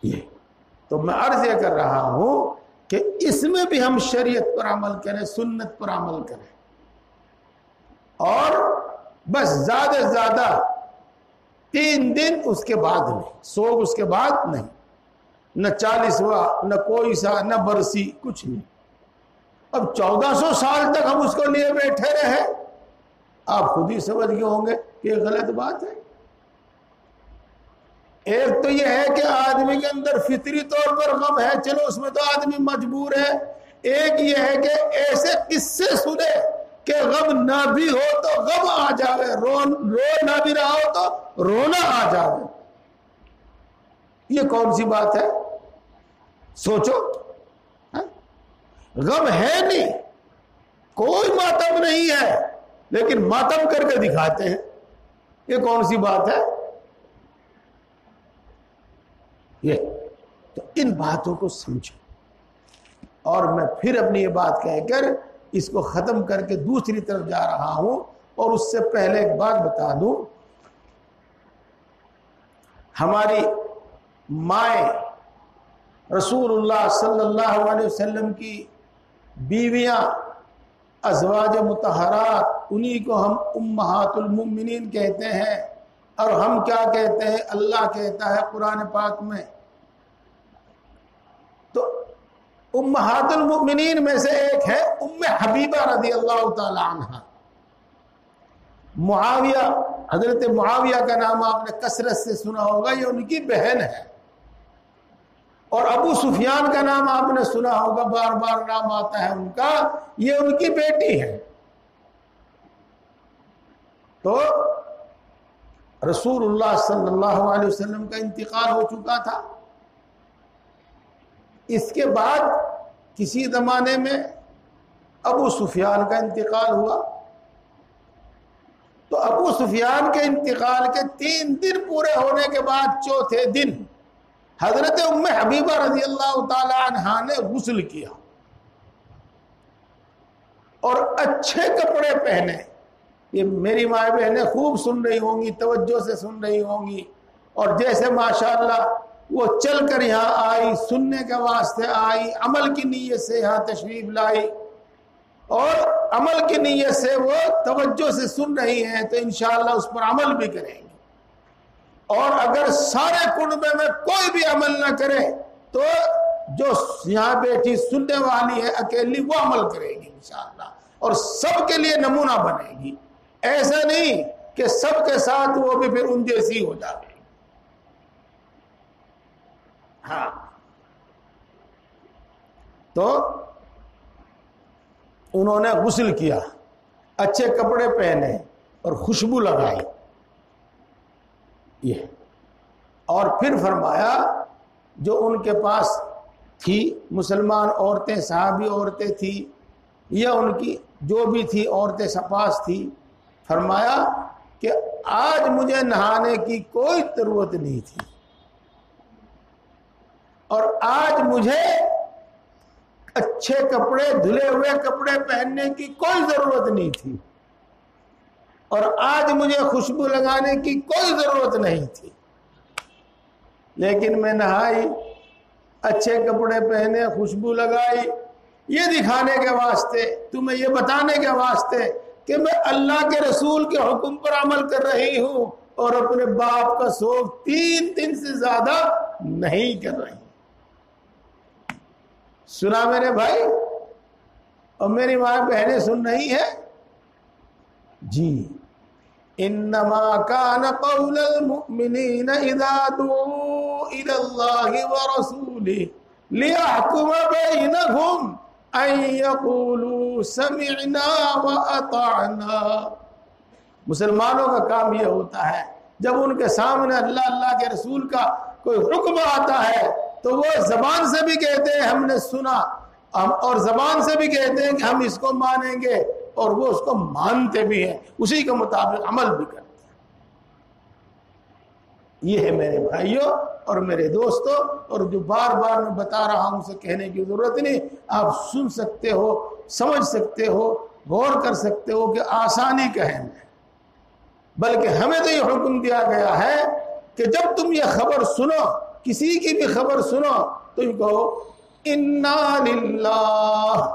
یہ تو میں عرض یہ کر رہا ہوں کہ اس میں بھی ہم شریعت پر عمل کریں، سنت پر عمل کریں، اور بس زیادہ سے زیادہ 3 دن، اس کے بعد نہیں، سوگ اس کے بعد نہیں، نہ 40واں نہ کوئی سا نہ برسی، کچھ نہیں۔ اب 1400 سال تک ہم اس کو لیے بیٹھے رہے، آپ خود ہی سمجھ گئے ہوں گے کہ یہ غلط بات ہے۔ ایک تو یہ ہے کہ آدمی کے اندر فطری طور پر غم ہے، چلو اس میں تو آدمی مجبور ہے۔ ایک یہ ہے کہ ایسے قصے سنے کہ غم نہ بھی ہو تو غم آ جاوے، رو نہ بھی رہا ہو تو رونا آ جاوے۔ یہ کون سی بات ہے؟ سوچو، غم ہے نہیں، کوئی ماتم نہیں ہے، لیکن ماتم کر کے دکھاتے ہیں، یہ کون سی بات ہے؟ یہ تو ان باتوں کو سمجھو۔ اور میں پھر اپنی یہ بات کہہ کر اس کو ختم کر کے دوسری طرف جا رہا ہوں، اور اس سے پہلے ایک بات بتا دوں، ہماری مائیں رسول اللہ صلی اللہ علیہ وسلم کی بیویاں، ازواج مطہرات، انہی کو ہم امہات المؤمنین کہتے ہیں۔ اور ہم کیا کہتے ہیں؟ اللہ کہتا ہے قرآن پاک میں، تو امہات المؤمنین میں سے ایک ہے ام حبیبہ رضی اللہ تعالی عنہ۔ معاویہ، حضرت معاویہ کا نام آپ نے کثرت سے سنا ہوگا، یہ ان کی بہن ہے۔ اور ابو سفیان کا نام آپ نے سنا ہوگا، بار بار نام آتا ہے ان کا، یہ ان کی بیٹی ہے۔ تو رسول اللہ صلی اللہ علیہ وسلم کا انتقال ہو چکا تھا۔ اس کے بعد کسی زمانے میں ابو سفیان کا انتقال ہوا، تو ابو سفیان کے انتقال کے 3 دن پورے ہونے کے بعد چوتھے دن حضرت ام حبیبہ رضی اللہ تعالی عنہا نے غسل کیا اور اچھے کپڑے پہنے۔ یہ میری ماں بہنیں خوب سن رہی ہوں گی، توجہ سے سن رہی ہوں گی، اور جیسے ماشاءاللہ وہ چل کر یہاں آئی، سننے کے واسطے آئی، عمل کی نیت سے یہاں تشریف لائی، اور عمل کی نیت سے وہ توجہ سے سن رہی ہیں، تو انشاءاللہ اس پر عمل بھی کریں گے۔ اور اگر سارے کنبے میں کوئی بھی عمل نہ کرے تو جو یہاں بیٹھی سننے والی ہے اکیلی وہ عمل کرے گی انشاءاللہ، اور سب کے لیے نمونہ بنے گی. ایسا نہیں کہ سب کے ساتھ وہ بھی پھر ان جیسی ہو جائے. ہاں تو انہوں نے غسل کیا، اچھے کپڑے پہنے اور خوشبو لگائی یہ، اور پھر فرمایا جو ان کے پاس تھی مسلمان عورتیں، صحابی عورتیں تھی یا ان کی جو بھی تھی عورتیں پاس تھی، فرمایا کہ آج مجھے نہانے کی کوئی ضرورت نہیں تھی، اور آج مجھے اچھے کپڑے دھلے ہوئے کپڑے پہننے کی کوئی ضرورت نہیں تھی، اور آج مجھے خوشبو لگانے کی کوئی ضرورت نہیں تھی، لیکن میں نہائی، اچھے کپڑے پہنے، خوشبو لگائی، یہ دکھانے کے واسطے، تمہیں یہ بتانے کے واسطے کہ میں اللہ کے رسول کے حکم پر عمل کر رہی ہوں اور اپنے باپ کا سوگ 3 دن سے زیادہ نہیں کر رہی. سنا میرے بھائی اور میری ماں بہنیں سن رہی ہیں جی. انما كان قول المؤمنين اذا دعوا الى الله ورسوله ليحكم بينهم ان يقولوا سمعنا واطعنا. مسلمانوں کا کام یہ ہوتا ہے جب ان کے سامنے اللہ کے رسول کا کوئی حکم آتا ہے تو وہ زبان سے بھی کہتے ہیں ہم نے سنا، اور زبان سے بھی کہتے ہیں کہ ہم اس کو مانیں گے، اور وہ اس کو مانتے بھی ہیں، اسی کے مطابق عمل بھی کرتے ہیں. یہ ہے میرے بھائیوں اور میرے دوستوں، اور جو بار بار میں بتا رہا ہوں اسے کہنے کی ضرورت نہیں، آپ سن سکتے ہو، سمجھ سکتے ہو، غور کر سکتے ہو کہ آسانی کہیں میں، بلکہ ہمیں تو یہ حکم دیا گیا ہے کہ جب تم یہ خبر سنو، کسی کی بھی خبر سنو، تم کہو انا للہ،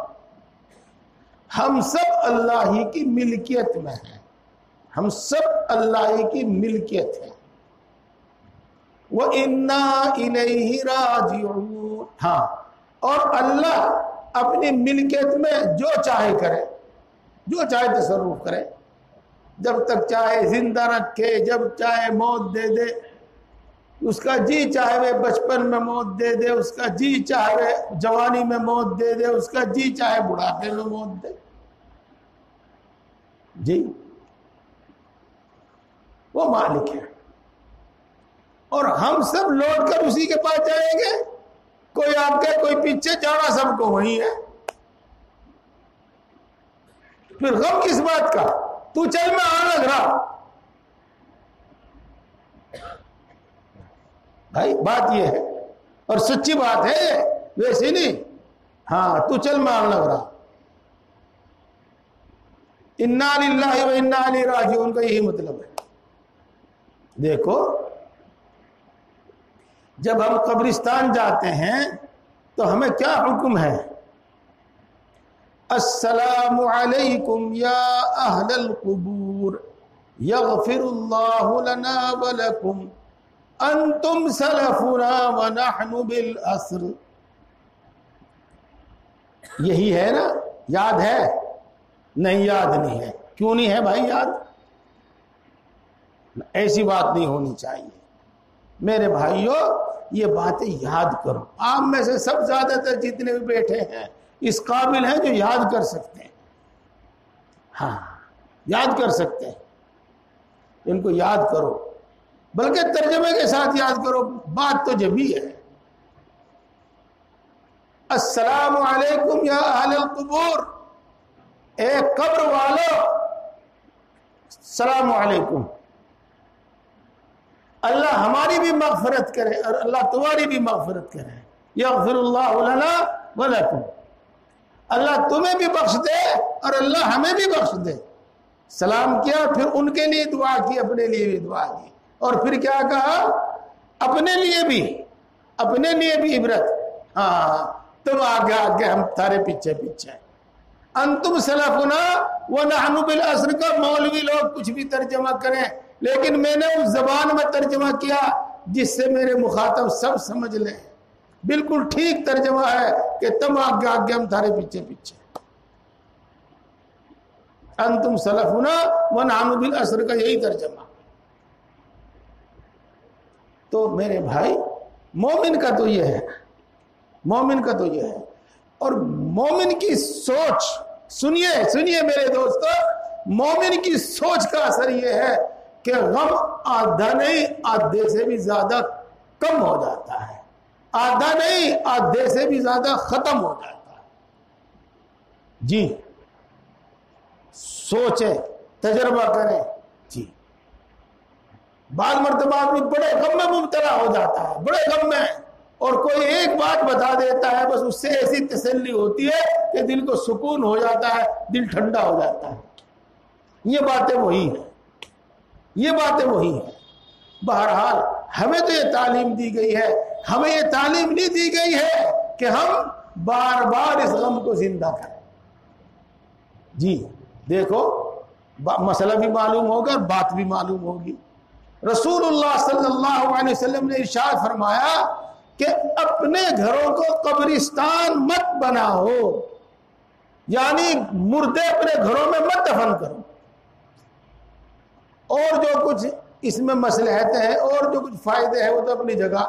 ہم سب اللہ ہی کی ملکیت میں ہیں، ہم سب اللہ ہی کی ملکیت ہے. وَإِنَّا إِلَيْهِ رَاجِعُونَ. ہاں، اور اللہ اپنی ملکیت میں جو چاہے کرے، جو چاہے تصرف کرے، جب تک چاہے زندہ رکھے، جب چاہے موت دے دے، اس کا جی چاہے وہ بچپن میں موت دے دے، اس کا جی چاہے وہ جوانی میں موت دے دے، اس کا جی چاہے بڑھاپے میں موت دے. جی وہ مالک ہے، اور ہم سب لوٹ کر اسی کے پاس جائیں گے. کوئی آگے کوئی پیچھے، جانا سب کو وہی ہے. پھر غم کس بات کا؟ تو چل میں آنے لگ رہا. بھائی بات یہ ہے اور سچی بات ہے، ویسی نہیں. ہاں تو چل میں آنے لگ رہا. انا للہ و انا الیہ راجعون کا یہی مطلب ہے. دیکھو جب ہم قبرستان جاتے ہیں تو ہمیں کیا حکم ہے؟ السلام علیکم یا اہل القبور یغفر اللہ لنا ولکم انتم سلفنا ونحن بالاسر. یہی ہے نا؟ یاد ہے؟ نہیں یاد نہیں ہے. کیوں نہیں ہے بھائی یاد؟ ایسی بات نہیں ہونی چاہیے. میرے بھائیوں یہ باتیں یاد کرو. آپ میں سے سب زیادہ تر جتنے بھی بیٹھے ہیں اس قابل ہیں جو یاد کر سکتے ہیں. ہاں یاد کر سکتے ہیں، ان کو یاد کرو، بلکہ ترجمے کے ساتھ یاد کرو. بات تو جب ہی ہے. السلام علیکم یا اہل القبور، اے قبر والو السلام علیکم. اللہ ہماری بھی مغفرت کرے اور اللہ تمہاری بھی مغفرت کرے. یغفر اللہ لنا ولکم، اللہ تمہیں بھی بخش دے اور اللہ ہمیں بھی بخش دے. سلام کیا، پھر ان کے لیے دعا کی، اپنے لیے بھی دعا کی، اور پھر کیا کہا؟ اپنے لیے بھی عبرت. ہاں تم آگے آگے، ہم تارے پیچھے پیچھے. انتم سلفنا ونحن بالعصر کا مولوی لوگ کچھ بھی ترجمہ کریں، لیکن میں نے اس زبان میں ترجمہ کیا جس سے میرے مخاطب سب سمجھ لیں. بالکل ٹھیک ترجمہ ہے کہ تم آگے آگے ہم تھارے پیچھے پیچھے. انتم سلفنا ونحن بالاسر کا یہی ترجمہ. تو میرے بھائی مومن کا تو یہ ہے، مومن کا تو یہ ہے. اور مومن کی سوچ سنیے میرے دوستو، مومن کی سوچ کا اثر یہ ہے کہ غم آدھا نہیں آدھے سے بھی زیادہ کم ہو جاتا ہے، آدھا نہیں آدھے سے بھی زیادہ ختم ہو جاتا ہے. جی سوچیں، تجربہ کریں. جی بعض مرتبہ آدمی بڑے غم میں مبتلا ہو جاتا ہے، بڑے غم میں، اور کوئی ایک بات بتا دیتا ہے، بس اس سے ایسی تسلی ہوتی ہے کہ دل کو سکون ہو جاتا ہے، دل ٹھنڈا ہو جاتا ہے. یہ باتیں وہی ہیں، یہ باتیں وہی ہیں. بہرحال ہمیں تو یہ تعلیم دی گئی ہے، ہمیں یہ تعلیم نہیں دی گئی ہے کہ ہم بار بار اس غم کو زندہ کریں. جی دیکھو مسئلہ بھی معلوم ہوگا اور بات بھی معلوم ہوگی. رسول اللہ صلی اللہ علیہ وسلم نے ارشاد فرمایا کہ اپنے گھروں کو قبرستان مت بناؤ، یعنی مردے اپنے گھروں میں مت دفن کرو. اور جو کچھ اس میں مصلحتیں ہیں اور جو کچھ فائدے ہیں وہ تو اپنی جگہ،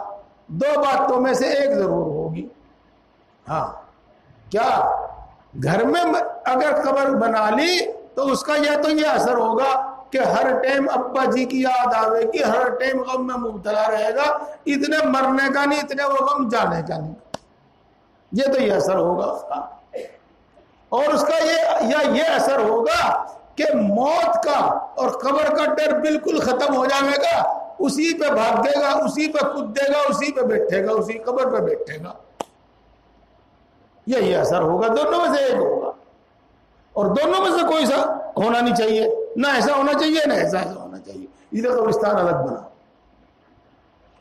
دو باتوں میں سے ایک ضرور ہوگی. ہاں کیا گھر میں اگر قبر بنا لی تو اس کا یہ اثر ہوگا کہ ہر ٹائم ابا جی کی یاد آوے گی، ہر ٹائم غم میں مبتلا رہے گا، اتنے مرنے کا نہیں، اتنے وہ غم جانے کا نہیں. یہ تو یہ اثر ہوگا اس کا. اور اس کا یہ اثر ہوگا کہ موت کا اور قبر کا ڈر بالکل ختم ہو جائے گا، اسی پہ بھاگے گا، اسی پہ کودے گا، اسی پہ بیٹھے گا، اسی قبر پہ بیٹھے گا. یہ اثر ہوگا، دونوں میں سے ایک ہوگا. اور دونوں میں سے کوئی سا ہونا نہیں چاہیے، نہ ایسا ہونا چاہیے نہ ایسا ہونا چاہیے. ادھر قبرستان الگ بنا.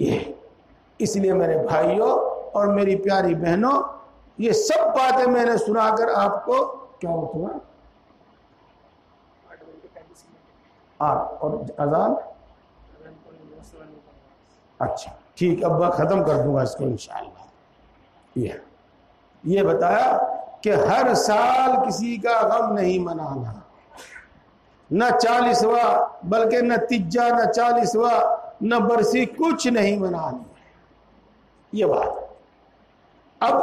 یہ اس لیے میرے بھائیوں اور میری پیاری بہنوں، یہ سب باتیں میں نے سنا کر آپ کو کیا ہوتا ہے. اور اذان اچھا ٹھیک، اب میں ختم کر دوں گا اس کو انشاءاللہ. یہ بتایا کہ ہر سال کسی کا غم نہیں منانا، نہ 40واں بلکہ نہ تیجا نہ 40واں نہ برسی، کچھ نہیں منانی. یہ بات اب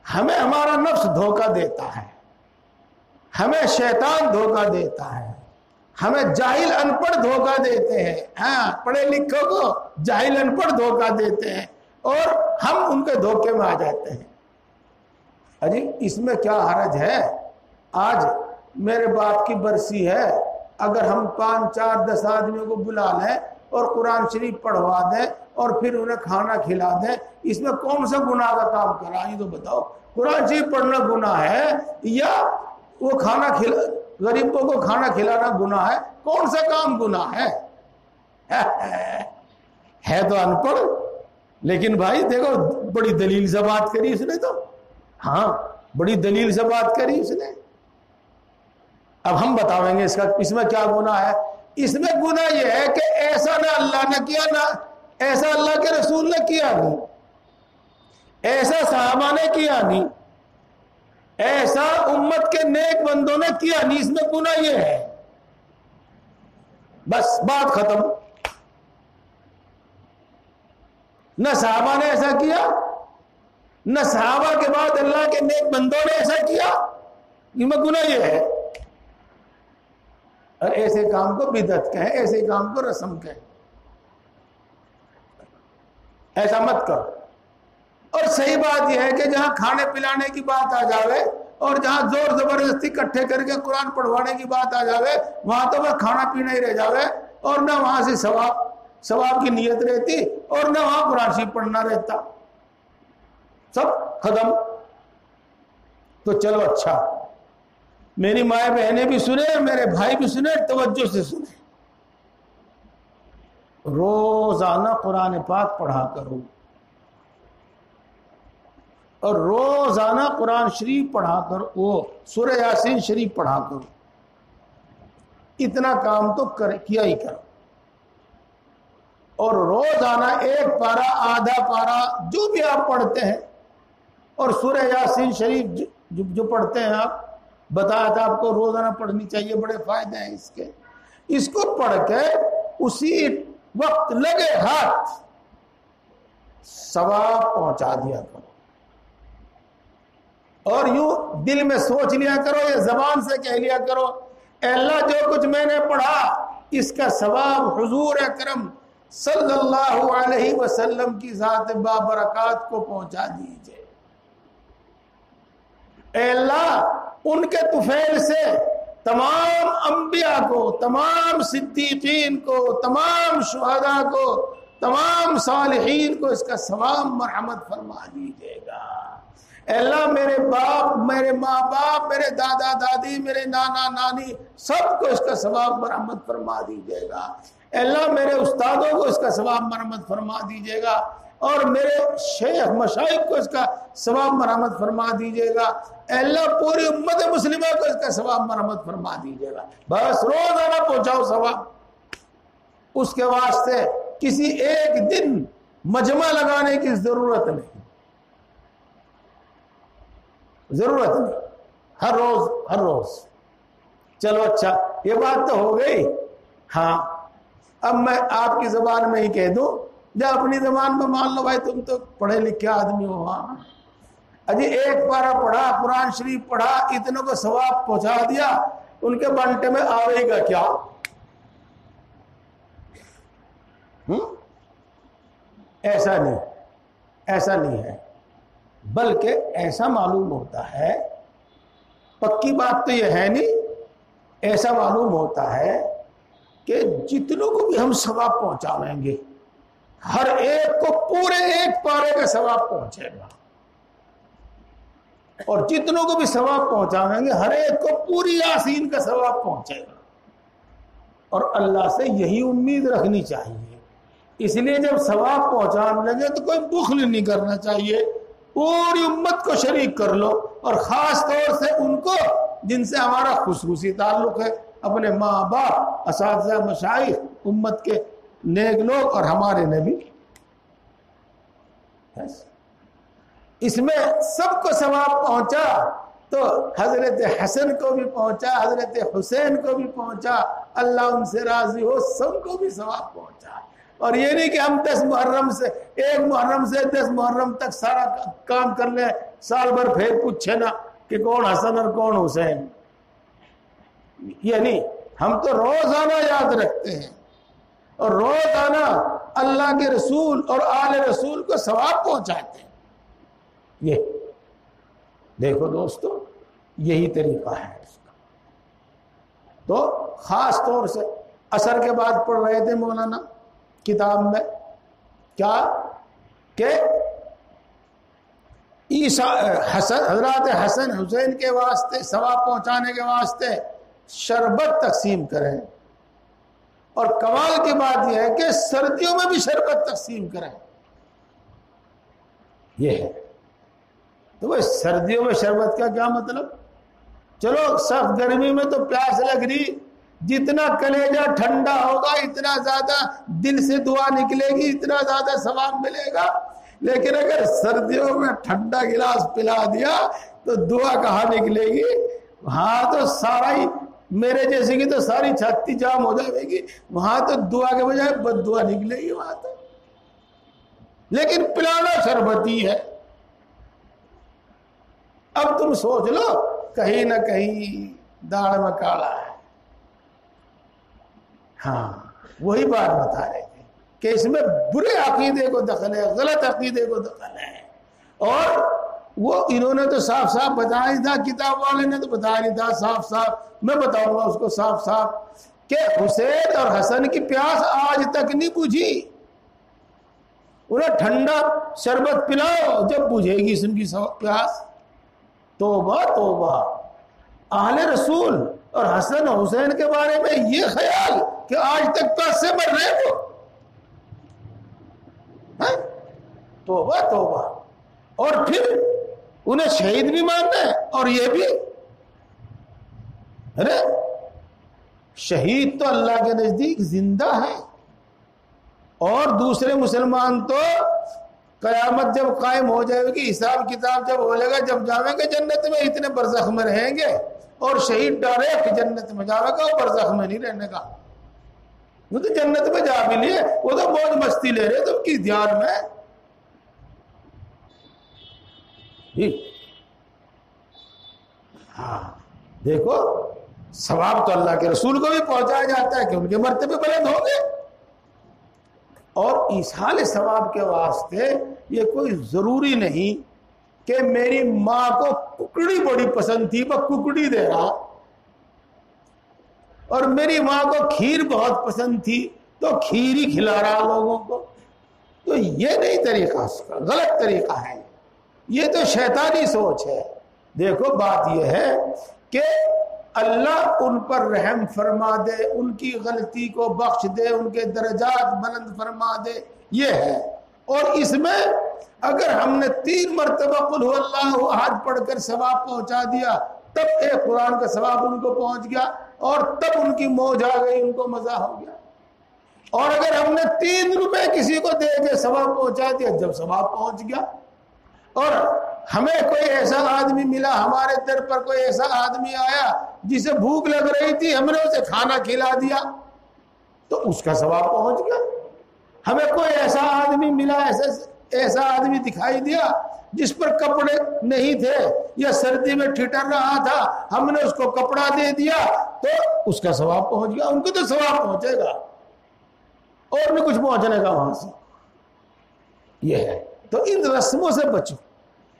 ہمیں ہمارا نفس دھوکہ دیتا ہے، ہمیں شیطان دھوکہ دیتا ہے، ہمیں جاہل ان پڑھ دھوکہ دیتے ہیں. ہاں پڑھے لکھوں کو جاہل ان پڑھ دھوکہ دیتے ہیں اور ہم ان کے دھوکے میں آ جاتے ہیں. اجی اس میں کیا حرج ہے؟ آج میرے باپ کی برسی ہے، اگر ہم 5 4 10 آدمیوں کو بلا لیں اور قرآن شریف پڑھوا دیں اور پھر انہیں کھانا کھلا دیں، اس میں کون سا گناہ کا کام کرا؟ یہ تو بتاؤ. قرآن شریف پڑھنا گناہ ہے یا وہ غریبوں کو کھانا کھلانا گناہ ہے؟ کون سا کام گناہ ہے؟ ہے تو ان پڑھ، لیکن بھائی دیکھو بڑی دلیل سے بات کری اس نے. تو ہاں بڑی دلیل سے بات کری اس نے. اب ہم بتاویں گے اس میں کیا گناہ ہے. اس میں گناہ یہ ہے کہ ایسا نہ اللہ نے کیا، نہ ایسا اللہ کے رسول نے کیا نہیں، ایسا صحابہ نے کیا نہیں، ایسا امت کے نیک بندوں نے کیا نہیں. اس میں گناہ یہ ہے، بس بات ختم. نہ صحابہ نے ایسا کیا، نہ صحابہ کے بعد اللہ کے نیک بندوں نے ایسا کیا. اس میں گناہ یہ ہے. اور ایسے کام کو بدعت کہیں، ایسے کام کو رسم کہیں. ایسا مت کرو. اور صحیح بات یہ ہے کہ جہاں کھانے پلانے کی بات آ جاوے اور جہاں زور زبردستی اکٹھے کر کے قرآن پڑھوانے کی بات آ جاوے، وہاں تو بس کھانا پینا ہی رہ جاوے اور نہ وہاں سے ثواب کی نیت رہتی اور نہ وہاں قرآن شریف پڑھنا رہتا. سب ختم. تو چلو اچھا، میری مائیں بہنیں بھی سنیں، میرے بھائی بھی سنیں، توجہ سے سنیں. روزانہ قرآن پاک پڑھا کرو اور روزانہ قرآن شریف پڑھا کرو، وہ سورہ یاسین شریف پڑھا کرو. اتنا کام تو کیا ہی کرو. اور روزانہ 1 پارہ آدھا پارہ جو بھی آپ پڑھتے ہیں، اور سورہ یاسین شریف جو پڑھتے ہیں آپ، بتایا تھا آپ کو روزانہ پڑھنی چاہیے، بڑے فائدے ہیں اس کے، اس کو پڑھ کے اسی وقت لگے ہاتھ ثواب پہنچا دیا کرو، اور یوں دل میں سوچ لیا کرو، یہ زبان سے کہہ لیا کرو، اے اللہ جو کچھ میں نے پڑھا اس کا ثواب حضور اکرم صلی اللہ علیہ وسلم کی ذات بابرکات کو پہنچا دیجئے۔ اے اللہ ان کے طفیل سے تمام انبیاء کو، تمام صدیقین کو، تمام شہداء کو، تمام صالحین کو اس کا ثواب مرحمت فرما دیجئے گا۔ اے اللہ میرے باپ، میرے ماں باپ، میرے دادا دادی، میرے نانا نانی، سب کو اس کا ثواب مرحمت فرما دیجئے گا۔ اے اللہ میرے استادوں کو اس کا ثواب مرحمت فرما دیجئے گا، اور میرے شیخ مشائخ کو اس کا ثواب مرحمت فرما دیجئے گا۔ اے اللہ پوری امت مسلمہ کو اس کا ثواب مرحمت فرما دیجئے گا۔ بس روزانہ پہنچاؤ ثواب، اس کے واسطے کسی ایک دن مجمع لگانے کی ضرورت نہیں، ضرورت نہیں، ہر روز ہر روز۔ چلو اچھا یہ بات تو ہو گئی، ہاں اب میں آپ کی زبان میں ہی کہہ دوں، جب اپنی زبان میں مان لو بھائی تم تو پڑھے لکھے آدمی ہو، ہاں اجی 1 پارہ پڑھا، قرآن شریف پڑھا، اتنوں کو ثواب پہنچا دیا، ان کے بانٹے میں آئے گا کیا؟ ایسا نہیں، ایسا نہیں ہے، بلکہ ایسا معلوم ہوتا ہے، پکی بات تو یہ ہے نہیں، ایسا معلوم ہوتا ہے کہ جتنوں کو بھی ہم ثواب پہنچاویں گے، ہر ایک کو پورے 1 پارے کا ثواب پہنچے گا، اور جتنوں کو بھی ثواب پہنچاویں گے ہر ایک کو پوری یاسین کا ثواب پہنچے گا، اور اللہ سے یہی امید رکھنی چاہیے۔ اس لیے جب ثواب پہنچانے لگے تو کوئی بخل نہیں کرنا چاہیے، پوری امت کو شریک کر لو، اور خاص طور سے ان کو جن سے ہمارا خصوصی تعلق ہے، اپنے ماں باپ، اساتذہ، مشائخ، امت کے نیک لوگ اور ہمارے نبی۔ اس میں سب کو ثواب پہنچا تو حضرت حسن کو بھی پہنچا، حضرت حسین کو بھی پہنچا، اللہ ان سے راضی ہو، سب کو بھی ثواب پہنچا۔ اور یہ نہیں کہ ہم 10 محرم سے 1 محرم سے 10 محرم تک سارا کام کر لیں، سال بھر پھر پوچھے نا کہ کون حسن اور کون حسین، یہ نہیں، ہم تو روزانہ یاد رکھتے ہیں، اور روزانہ اللہ کے رسول اور آل رسول کو ثواب پہنچاتے ہیں۔ یہ دیکھو دوستو، یہی طریقہ ہے اس کا۔ تو خاص طور سے عصر کے بعد پڑھ رہے تھے مولانا کتاب میں کیا کہ حضرات حسن حسین کے واسطے ثواب پہنچانے کے واسطے شربت تقسیم کریں، اور کمال کی بات یہ ہے کہ سردیوں میں بھی شربت تقسیم کریں، یہ ہے۔ تو وہ سردیوں میں شربت کا کیا مطلب؟ چلو سخت گرمی میں تو پیاس لگ رہی، جتنا کلیجہ ٹھنڈا ہوگا اتنا زیادہ دل سے دعا نکلے گی، اتنا زیادہ ثواب ملے گا، لیکن اگر سردیوں میں ٹھنڈا گلاس پلا دیا تو دعا کہاں نکلے گی؟ وہاں تو سارا ہی، میرے جیسے کی تو ساری چھاتی جام ہو جائے گی، وہاں تو دعا کے بجائے بد دعا نکلے گی وہاں تو، لیکن پلانا شربتی ہے۔ اب تم سوچ لو، کہیں نہ کہیں داڑھ میں کالا ہے۔ ہاں وہی بات بتا رہے تھے کہ اس میں برے عقیدے کو دخل ہے، غلط عقیدے کو دخل ہے، اور وہ انہوں نے تو صاف صاف بتایا نہیں تھا، کتاب والے نے تو بتایا نہیں تھا صاف صاف، میں بتاؤں گا اس کو صاف صاف کہ حسین اور حسن کی پیاس آج تک نہیں بجھی، انہیں ٹھنڈا شربت پلاؤ جب بجھے گی ان کی پیاس۔ توبہ توبہ، اہل رسول اور حسن و حسین کے بارے میں یہ خیال کہ آج تک پیاس سے مر رہے ہو، توبہ توبہ، اور پھر انہیں شہید بھی ماننا ہے، اور یہ بھی، ارے شہید تو اللہ کے نزدیک زندہ ہے، اور دوسرے مسلمان تو قیامت جب قائم ہو جائے گی، حساب کتاب جب ہو جائے گا، جب جاویں گے جنت میں اتنے برزخ میں رہیں گے، اور شہید ڈائریکٹ جنت میں جاوے گا، اور برزخ میں نہیں رہنے کا۔ وہ تو جنت میں جا بھی لیے، وہ تو موج مستی لے رہے، تو کی دھیان میں ہاں دیکھو ثواب تو اللہ کے رسول کو بھی پہنچایا جاتا ہے کہ ان کے مرتبے بلند ہوں گے، اور ایصال ثواب کے واسطے یہ کوئی ضروری نہیں کہ میری ماں کو ککڑی بڑی پسند تھی میں ککڑی دے رہا، اور میری ماں کو کھیر بہت پسند تھی تو کھیر ہی کھلا رہا لوگوں کو، تو یہ نہیں طریقہ، اس کا غلط طریقہ ہے، یہ تو شیطانی سوچ ہے۔ دیکھو بات یہ ہے کہ اللہ ان پر رحم فرما دے، ان کی غلطی کو بخش دے، ان کے درجات بلند فرما دے، یہ ہے۔ اور اس میں اگر ہم نے 3 مرتبہ قل هو اللہ احد پڑھ کر ثواب پہنچا دیا، تب ایک قرآن کا ثواب ان کو پہنچ گیا، اور تب ان کی موج آ گئی، ان کو مزہ ہو گیا۔ اور اگر ہم نے 3 روپے کسی کو دے کے ثواب پہنچا دیا، جب ثواب پہنچ گیا، اور ہمیں کوئی ایسا آدمی ملا، ہمارے در پر کوئی ایسا آدمی آیا جسے بھوک لگ رہی تھی، ہم نے اسے کھانا کھلا دیا، تو اس کا ثواب پہنچ گیا۔ ہمیں کوئی ایسا آدمی ملا، ایسا آدمی دکھائی دیا جس پر کپڑے نہیں تھے یا سردی میں ٹھٹر رہا تھا، ہم نے اس کو کپڑا دے دیا، تو اس کا ثواب پہنچ گیا۔ ان کو تو ثواب پہنچے گا، اور بھی کچھ پہنچنے کا وہاں سے، یہ ہے۔ تو ان رسموں سے بچو،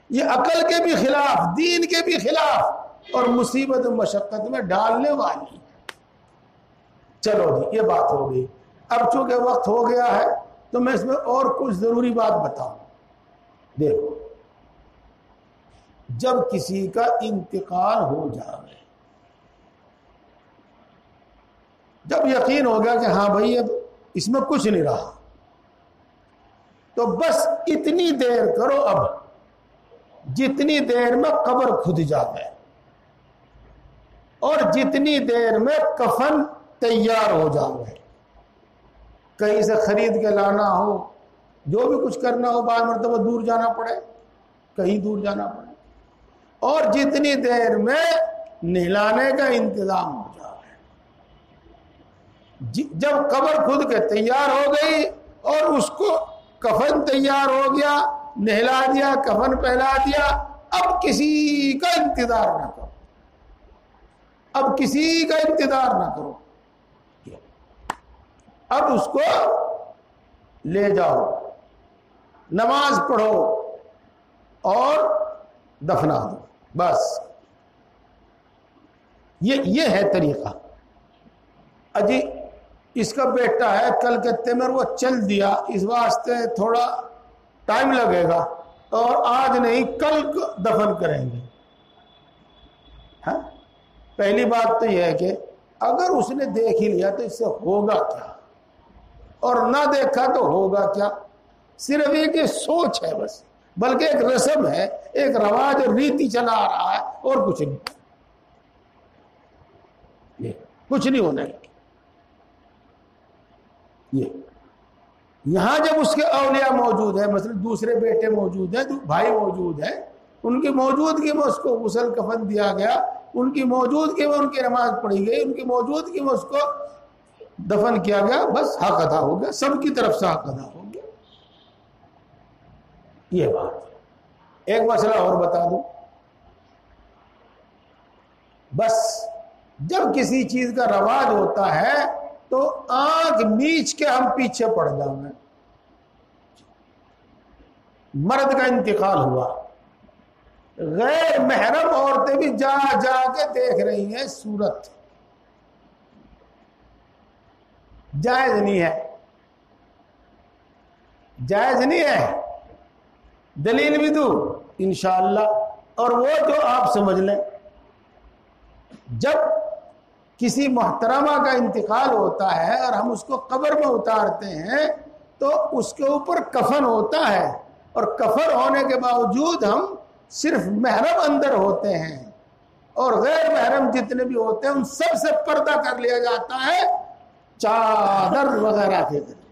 یہ عقل کے بھی خلاف، دین کے بھی خلاف، اور مصیبت و مشقت میں ڈالنے والی۔ چلو جی، یہ بات ہو گئی۔ اب چونکہ وقت ہو گیا ہے تو میں اس میں اور کچھ ضروری بات بتاؤں۔ دیکھو، جب کسی کا انتقال ہو جائے، جب یقین ہو گیا کہ ہاں بھائی اب اس میں کچھ نہیں رہا، تو بس اتنی دیر کرو اب جتنی دیر میں قبر کھد جاتا ہے، اور جتنی دیر میں کفن تیار ہو جاوے، کہیں سے خرید کے لانا ہو، جو بھی کچھ کرنا ہو، بعض مرتبہ دور جانا پڑے، کہیں دور جانا پڑے، اور جتنی دیر میں نہلانے کا انتظام ہو جائے۔ جب قبر کھد کے تیار ہو گئی اور اس کو کفن تیار ہو گیا، نہلا دیا، کفن پہنا دیا، اب کسی کا انتظار نہ کرو، اب کسی کا انتظار نہ کرو، اب اس کو لے جاؤ، نماز پڑھو اور دفنا دو، بس یہ ہے طریقہ۔ اجی اس کا بیٹا ہے کلکتے میں، وہ چل دیا، اس واسطے تھوڑا ٹائم لگے گا، اور آج نہیں کل دفن کریں گے۔ ہاں، پہلی بات تو یہ ہے کہ اگر اس نے دیکھ ہی لیا تو اس سے ہوگا کیا، اور نہ دیکھا تو ہوگا کیا؟ صرف ایک سوچ ہے بس، بلکہ ایک رسم ہے، ایک رواج اور ریتی چلا آ رہا ہے، اور کچھ نہیں، یہ کچھ نہیں ہونے لگا۔ یہ یہاں جب اس کے اولیاء موجود ہیں، مثلا دوسرے بیٹے موجود ہیں، بھائی موجود ہیں، ان کی موجودگی میں اس کو غسل کفن دیا گیا، ان کی موجودگی میں ان کی نماز پڑھی گئی، ان کی موجودگی میں اس کو دفن کیا گیا، بس حق ادا ہو گیا، سب کی طرف سے حق ادا ہو گیا۔ یہ بات۔ ایک مسئلہ اور بتا دوں، بس جب کسی چیز کا رواج ہوتا ہے تو آنکھ میچ کے ہم پیچھے پڑ جاؤں گے۔ مرد کا انتقال ہوا، غیر محرم عورتیں بھی جا جا کے دیکھ رہی ہیں صورت، جائز نہیں ہے، جائز نہیں ہے، دلیل بھی دوں انشاءاللہ، اور وہ جو آپ سمجھ لیں، جب کسی محترمہ کا انتقال ہوتا ہے اور ہم اس کو قبر میں اتارتے ہیں تو اس کے اوپر کفن ہوتا ہے، اور کفن ہونے کے باوجود ہم صرف محرم اندر ہوتے ہیں، اور غیر محرم جتنے بھی ہوتے ہیں ان سب سے پردہ کر لیا جاتا ہے چادر وغیرہ کے ذریعے۔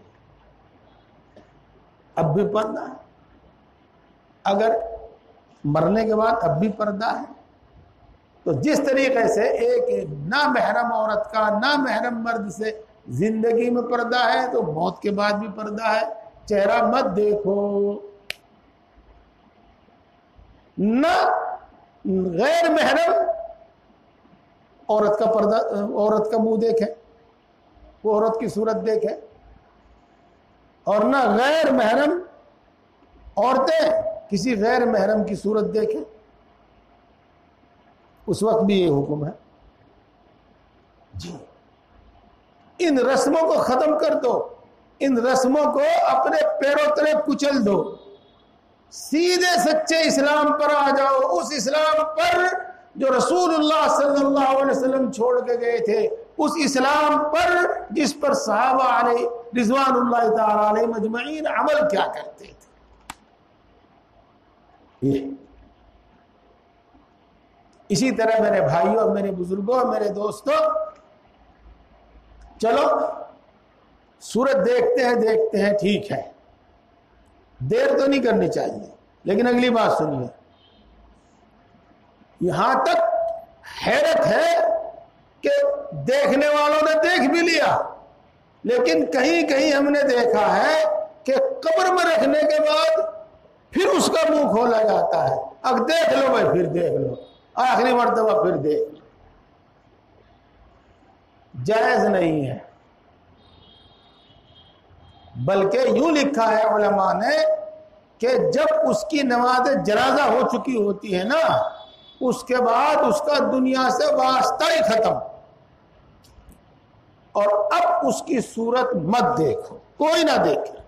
اب بھی پردہ ہے، اگر مرنے کے بعد اب بھی پردہ ہے، تو جس طریقے سے ایک نامحرم عورت کا نامحرم مرد سے زندگی میں پردہ ہے، تو موت کے بعد بھی پردہ ہے۔ چہرہ مت دیکھو، نہ غیر محرم عورت کا پردہ، عورت کا منہ دیکھے، وہ عورت کی صورت دیکھے، اور نہ غیر محرم عورتیں کسی غیر محرم کی صورت دیکھیں، اس وقت بھی یہ حکم ہے۔ جی ان رسموں کو ختم کر دو، ان رسموں کو اپنے پیروں تلے کچل دو، سیدھے سچے اسلام پر آ جاؤ، اس اسلام پر جو رسول اللہ صلی اللہ علیہ وسلم چھوڑ کے گئے تھے، اس اسلام پر جس پر صحابہ علیہ رضوان اللہ تعالی علیہ مجمعین عمل کیا کرتے تھے۔ اسی طرح میرے بھائیوں، میرے بزرگوں، میرے دوستوں، چلو سورت دیکھتے ہیں ٹھیک ہے، دیر تو نہیں کرنی چاہیے، لیکن اگلی بات سنیے، یہاں تک حیرت ہے کہ دیکھنے والوں نے دیکھ بھی لیا، لیکن کہیں کہیں ہم نے دیکھا ہے کہ قبر میں رکھنے کے بعد پھر اس کا منہ کھولا جاتا ہے، اب دیکھ لو بھائی، پھر دیکھ لو، آخری مرتبہ پھر دیکھ لو۔ جائز نہیں ہے، بلکہ یوں لکھا ہے علماء نے کہ جب اس کی نماز جنازہ ہو چکی ہوتی ہے نا، اس کے بعد اس کا دنیا سے واسطہ ہی ختم، اور اب اس کی صورت مت دیکھو، کوئی نہ دیکھے۔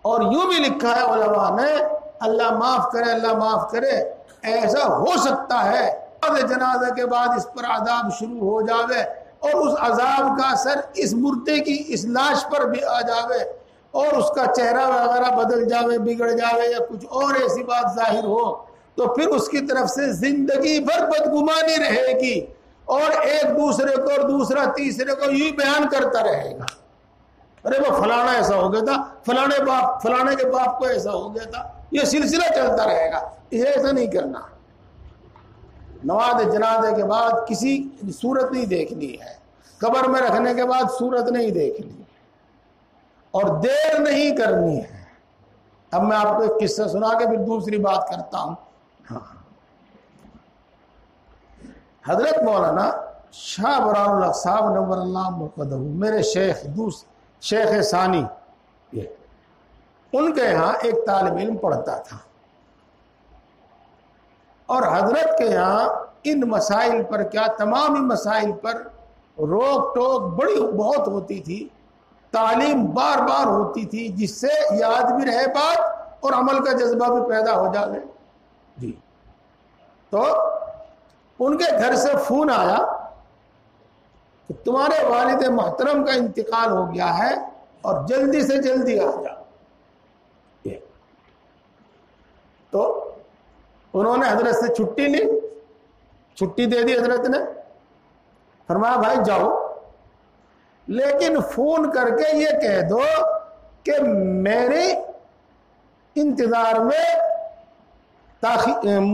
اور یوں بھی لکھا ہے علماء نے، اللہ معاف کرے، اللہ معاف کرے، ایسا ہو سکتا ہے جنازہ کے بعد اس پر عذاب شروع ہو جاوے، اور اس عذاب کا اثر اس مردے کی اس لاش پر بھی آ جاوے، اور اس کا چہرہ وغیرہ بدل جاوے، بگڑ جاوے، یا کچھ اور ایسی بات ظاہر ہو، تو پھر اس کی طرف سے زندگی بھر بدگمانی رہے گی، اور ایک دوسرے کو اور دوسرا تیسرے کو یوں بیان کرتا رہے گا، ارے وہ فلانا ایسا ہو گیا تھا، فلانے کے باپ کو ایسا ہو گیا تھا، یہ سلسلہ چلتا رہے گا۔ یہ ایسا نہیں کرنا، نماز جنازے کے بعد کسی صورت نہیں دیکھنی ہے، قبر میں رکھنے کے بعد صورت نہیں دیکھنی، اور دیر نہیں کرنی ہے۔ اب میں آپ کو ایک قصہ سنا کے پھر دوسری بات کرتا ہوں۔ حضرت مولانا شاہ برار الحق صاحب نور اللہ مرقدہ، میرے شیخ ثانی، ان کے یہاں ایک طالب علم پڑھتا تھا، اور حضرت کے یہاں ان مسائل پر کیا تمامی مسائل پر روک ٹوک بہت ہوتی تھی، تعلیم بار بار ہوتی تھی، جس سے یاد بھی رہے بات اور عمل کا جذبہ بھی پیدا ہو جائے۔ جی تو ان کے گھر سے فون آیا کہ تمہارے والد محترم کا انتقال ہو گیا ہے اور جلدی سے جلدی آ جاؤ۔ تو انہوں نے حضرت سے چھٹی لی، چھٹی دے دی حضرت نے، فرمایا بھائی جاؤ، لیکن فون کر کے یہ کہہ دو کہ میرے انتظار میں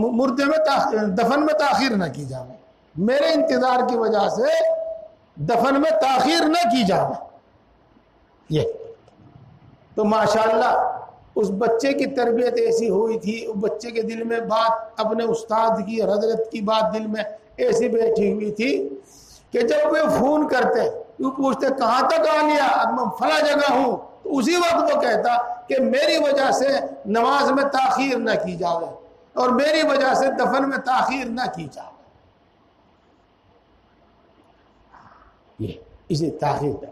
مردے میں دفن میں تاخیر نہ کی جائے، میرے انتظار کی وجہ سے دفن میں تاخیر نہ کی جائے۔ یہ تو ماشاءاللہ اس بچے کی تربیت ایسی ہوئی تھی، اس بچے کے دل میں بات اپنے استاد کی اور حضرت کی بات دل میں ایسی بیٹھی ہوئی تھی کہ جب وہ فون کرتے، وہ پوچھتے کہاں تک آ لیا، اب میں فلاں جگہ ہوں، تو اسی وقت وہ کہتا کہ میری وجہ سے نماز میں تاخیر نہ کی جاوے، اور میری وجہ سے دفن میں تاخیر نہ کی جاوے۔ یہ اسی تاخیر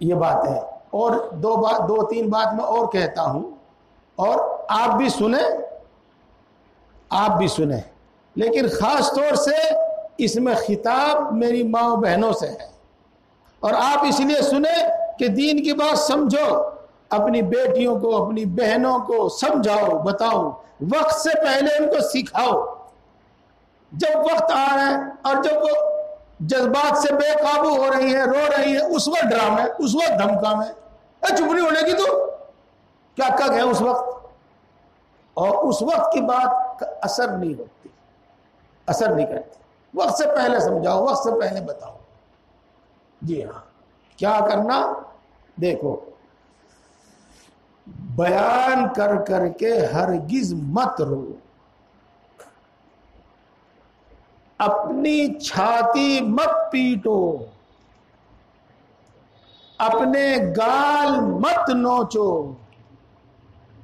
یہ بات ہے۔ اور دو تین بات میں اور کہتا ہوں، اور آپ بھی سنیں، لیکن خاص طور سے اس میں خطاب میری ماں و بہنوں سے ہے، اور آپ اس لیے سنیں کہ دین کی بات سمجھو، اپنی بیٹیوں کو اپنی بہنوں کو سمجھاؤ، بتاؤ، وقت سے پہلے ان کو سکھاؤ۔ جب وقت آ رہا ہے اور جب وہ جذبات سے بے قابو ہو رہی ہے، رو رہی ہے، اس وقت ڈرامے، اس وقت دھمکا میں، چپ نہیں ہونے کی تو کیا ہے اس وقت. اور اس وقت کی بات کا اثر نہیں ہوتی, اثر نہیں کرتی. وقت سے پہلے سمجھاؤ, وقت سے پہلے بتاؤ. جی ہاں, کیا کرنا؟ دیکھو, بیان کر کر کے ہرگز مت رو, اپنی چھاتی مت پیٹو, اپنے گال مت نوچو,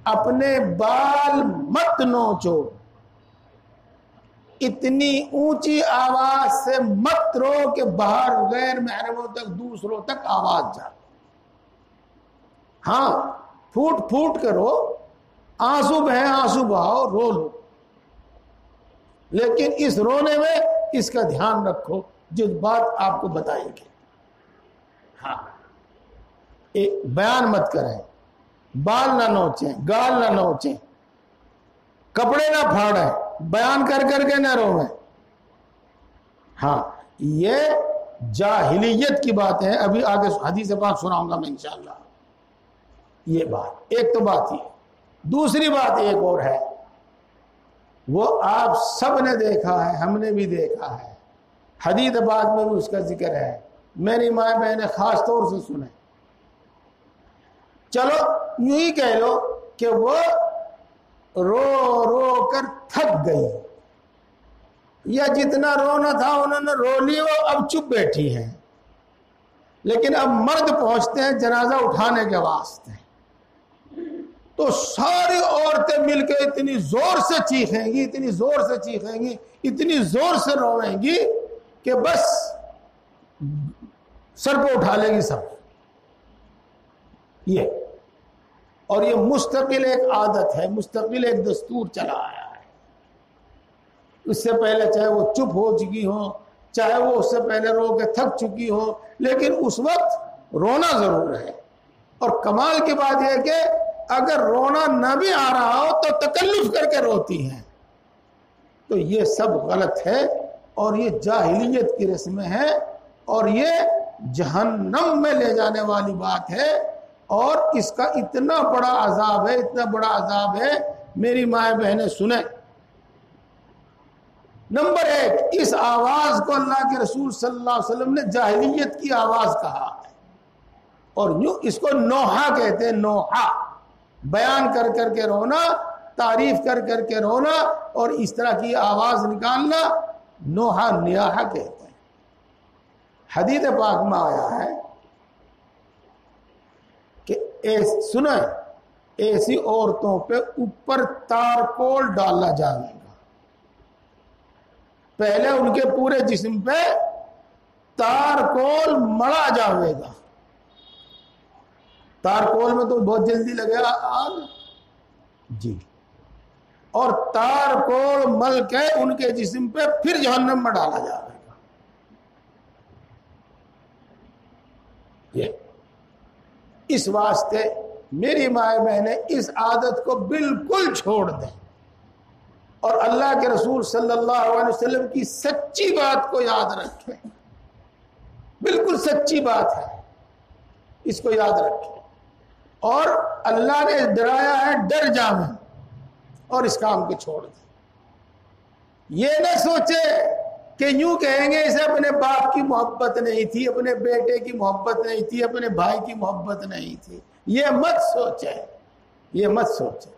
اپنے بال مت نوچو, اتنی اونچی آواز سے مت رو کہ باہر غیر محرموں تک, دوسروں تک آواز جائے. ہاں, پھوٹ پھوٹ کرو, آنسو بہیں آنسو بہاؤ, رو لو, لیکن اس رونے میں اس کا دھیان رکھو جو بات آپ کو بتائیں گے. ہاں, بیان مت کریں, بال نہ نوچیں, گال نہ نوچیں, کپڑے نہ پھاڑیں, بیان کر کر کے نہ رویں. ہاں, یہ جاہلیت کی بات ہے. ابھی آگے حدیث پاک سناؤں گا میں انشاءاللہ. یہ بات ایک تو بات ہی. دوسری بات ایک اور ہے, وہ آپ سب نے دیکھا ہے, ہم نے بھی دیکھا ہے, حدیث پاک میں بھی اس کا ذکر ہے, میری ماں بہنیں خاص طور سے سنیں. چلو یوں ہی کہہ لو کہ وہ رو رو کر تھک گئی, یا جتنا رونا تھا انہوں نے رو لی, وہ اب چپ بیٹھی ہیں. لیکن اب مرد پہنچتے ہیں جنازہ اٹھانے کے واسطے, تو ساری عورتیں مل کے اتنی زور سے چیخیں گی, اتنی زور سے چیخیں گی, اتنی زور سے روئیں گی کہ بس سر پہ اٹھا لے گی سب. یہ اور یہ مستقل ایک عادت ہے, مستقل ایک دستور چلا آیا ہے. اس سے پہلے چاہے وہ چپ ہو چکی ہو, چاہے وہ اس سے پہلے رو کے تھک چکی ہو, لیکن اس وقت رونا ضرور ہے. اور کمال کی بات یہ کہ اگر رونا نہ بھی آ رہا ہو تو تکلف کر کے روتی ہیں. تو یہ سب غلط ہے, اور یہ جاہلیت کی رسمیں ہیں, اور یہ جہنم میں لے جانے والی بات ہے. اور اس کا اتنا بڑا عذاب ہے, اتنا بڑا عذاب ہے. میری ماں بہنیں سنیں, نمبر ایک, اس آواز کو اللہ کے رسول صلی اللہ علیہ وسلم نے جاہلیت کی آواز کہا ہے, اور یوں اس کو نوحہ کہتے ہیں. نوحہ, بیان کر کر کے رونا, تعریف کر کر کے رونا, اور اس طرح کی آواز نکالنا, نوحہ نیاحہ کہتے ہیں. حدیث پاک میں آیا ہے کہ سنیں, ایسی عورتوں پہ اوپر تارکول ڈالا جائے گا. پہلے ان کے پورے جسم پہ تارکول مڑا جاوے گا. تارکول میں تو بہت جلدی لگے گا آگ جی, اور تارکول مل کے ان کے جسم پہ پھر جہنم میں ڈالا جائے گا. یہ اس واسطے میری مائیں بہنیں اس عادت کو بالکل چھوڑ دیں, اور اللہ کے رسول صلی اللہ علیہ وسلم کی سچی بات کو یاد رکھیں. بالکل سچی بات ہے, اس کو یاد رکھیں. اور اللہ نے ڈرایا ہے, ڈر جاویں اور اس کام کو چھوڑ دیں. یہ نہ سوچے کہ یوں کہیں گے اسے اپنے باپ کی محبت نہیں تھی, اپنے بیٹے کی محبت نہیں تھی, اپنے بھائی کی محبت نہیں تھی. یہ مت سوچے, یہ مت سوچے.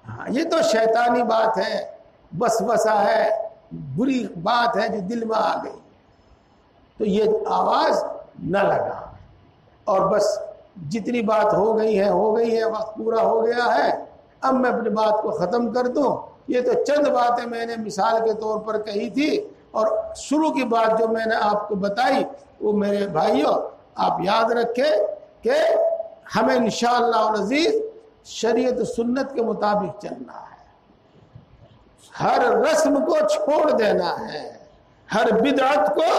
ہاں, یہ تو شیطانی بات ہے, وسوسہ ہے, بری بات ہے جو دل میں آ گئی. تو یہ آواز نہ لگا, اور بس جتنی بات ہو گئی ہے ہو گئی ہے, وقت پورا ہو گیا ہے. اب میں اپنی بات کو ختم کر دوں. یہ تو چند باتیں میں نے مثال کے طور پر کہی تھی, اور شروع کی بات جو میں نے آپ کو بتائی وہ میرے بھائیوں آپ یاد رکھیں کہ ہمیں انشاءاللہ العزیز شریعت سنت کے مطابق چلنا ہے. ہر رسم کو چھوڑ دینا ہے, ہر بدعت کو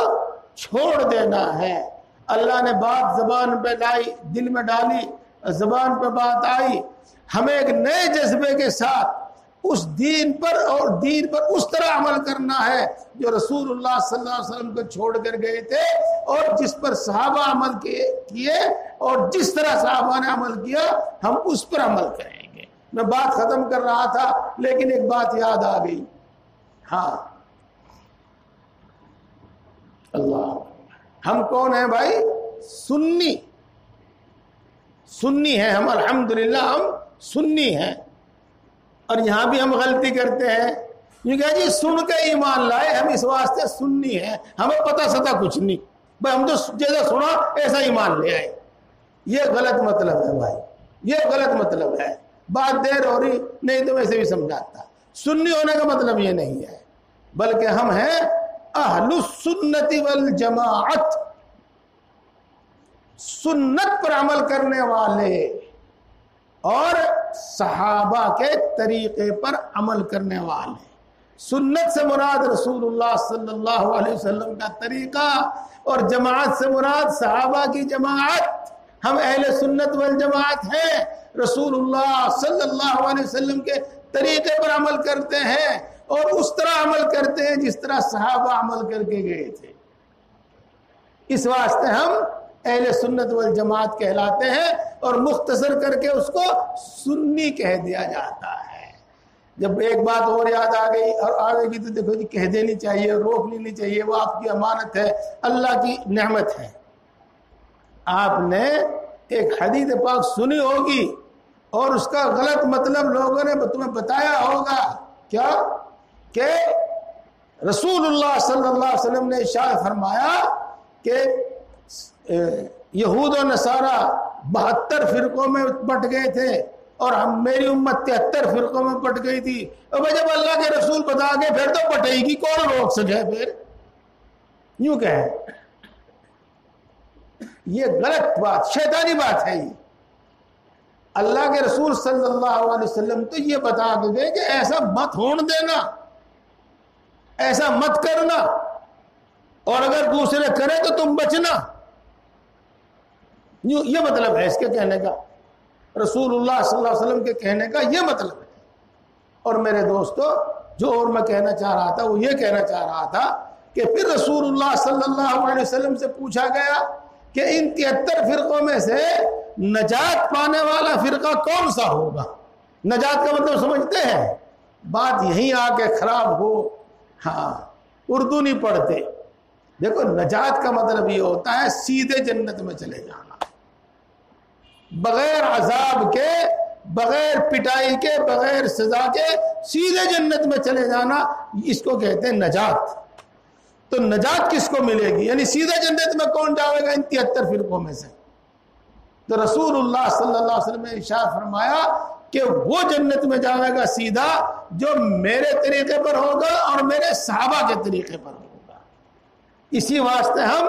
چھوڑ دینا ہے. اللہ نے بات زبان پہ لائی, دل میں ڈالی, زبان پہ بات آئی, ہمیں ایک نئے جذبے کے ساتھ اس دین پر اور دین پر اس طرح عمل کرنا ہے جو رسول اللہ صلی اللہ علیہ وسلم کو چھوڑ کر گئے تھے اور جس پر صحابہ عمل کیے اور جس طرح صحابہ نے عمل کیا ہم اس پر عمل کریں گے. میں بات ختم کر رہا تھا لیکن ایک بات یاد آ گئی. ہاں اللہ ہم کون ہیں بھائی؟ سنی ہیں ہم. الحمدللہ ہم سنی ہیں. اور یہاں بھی ہم غلطی کرتے ہیں یہ کہ جی سن کے ایمان لائے, ہم اس واسطے سنی ہیں, ہمیں پتہ ستا کچھ نہیں بھائی, ہم تو جیسا سنا ایسا ایمان لے آئے. یہ غلط مطلب ہے بھائی, یہ غلط مطلب ہے. بات دیر ہو رہی نہیں تو ویسے بھی سمجھاتا. سنی ہونے کا مطلب یہ نہیں ہے بلکہ ہم ہیں اہل السنت والجماعت, سنت پر عمل کرنے والے اور صحابہ کے طریقے پر عمل کرنے والے. سنت سے مراد رسول اللہ صلی اللہ علیہ وسلم کا طریقہ اور جماعت سے مراد صحابہ کی جماعت. ہم اہل سنت والجماعت ہیں, رسول اللہ صلی اللہ علیہ وسلم کے طریقے پر عمل کرتے ہیں اور اس طرح عمل کرتے ہیں جس طرح صحابہ عمل کر کے گئے تھے. اس واسطے ہم اہل سنت والجماعت کہلاتے ہیں اور مختصر کر کے اس کو سنی کہہ دیا جاتا ہے. جب ایک بات اور یاد آ گئی اور آگے کی تو دیکھو جی کہہ دینی چاہیے, روک لینی چاہیے, وہ آپ کی امانت ہے, اللہ کی نعمت ہے. آپ نے ایک حدیث پاک سنی ہوگی اور اس کا غلط مطلب لوگوں نے تمہیں بتایا ہوگا. کیا کہ رسول اللہ صلی اللہ علیہ وسلم نے ارشاد فرمایا کہ یہود و نصارہ 72 فرقوں میں بٹ گئے تھے اور میری امت 73 فرقوں میں بٹ گئی تھی. اور جب اللہ کے رسول بتا گئے پھر تو بٹے گی, کون روک سکے؟ پھر یوں کہیں یہ غلط بات, شیطانی بات ہے. یہ اللہ کے رسول صلی اللہ علیہ وسلم تو یہ بتا دے کہ ایسا مت ہونے دینا, ایسا مت کرنا, اور اگر دوسرے کرے تو تم بچنا. یہ مطلب ہے اس کے کہنے کا, رسول اللہ صلی اللہ علیہ وسلم کے کہنے کا یہ مطلب ہے. اور میرے دوستو جو اور میں کہنا چاہ رہا تھا وہ یہ کہنا چاہ رہا تھا کہ پھر رسول اللہ صلی اللہ علیہ وسلم سے پوچھا گیا کہ ان 73 فرقوں میں سے نجات پانے والا فرقہ کون سا ہوگا؟ نجات کا مطلب سمجھتے ہیں؟ بات یہیں آ کے خراب ہو. ہاں اردو نہیں پڑھتے. دیکھو نجات کا مطلب یہ ہوتا ہے سیدھے جنت میں چلے جانا, بغیر عذاب کے, بغیر پٹائی کے, بغیر سزا کے سیدھے جنت میں چلے جانا. اس کو کہتے ہیں نجات. تو نجات کس کو ملے گی؟ یعنی سیدھے جنت میں کون جائے گا ان 73 فرقوں میں سے؟ تو رسول اللہ صلی اللہ علیہ وسلم نے ارشاد فرمایا کہ وہ جنت میں جائے گا سیدھا جو میرے طریقے پر ہوگا اور میرے صحابہ کے طریقے پر ہوگا. اسی واسطے ہم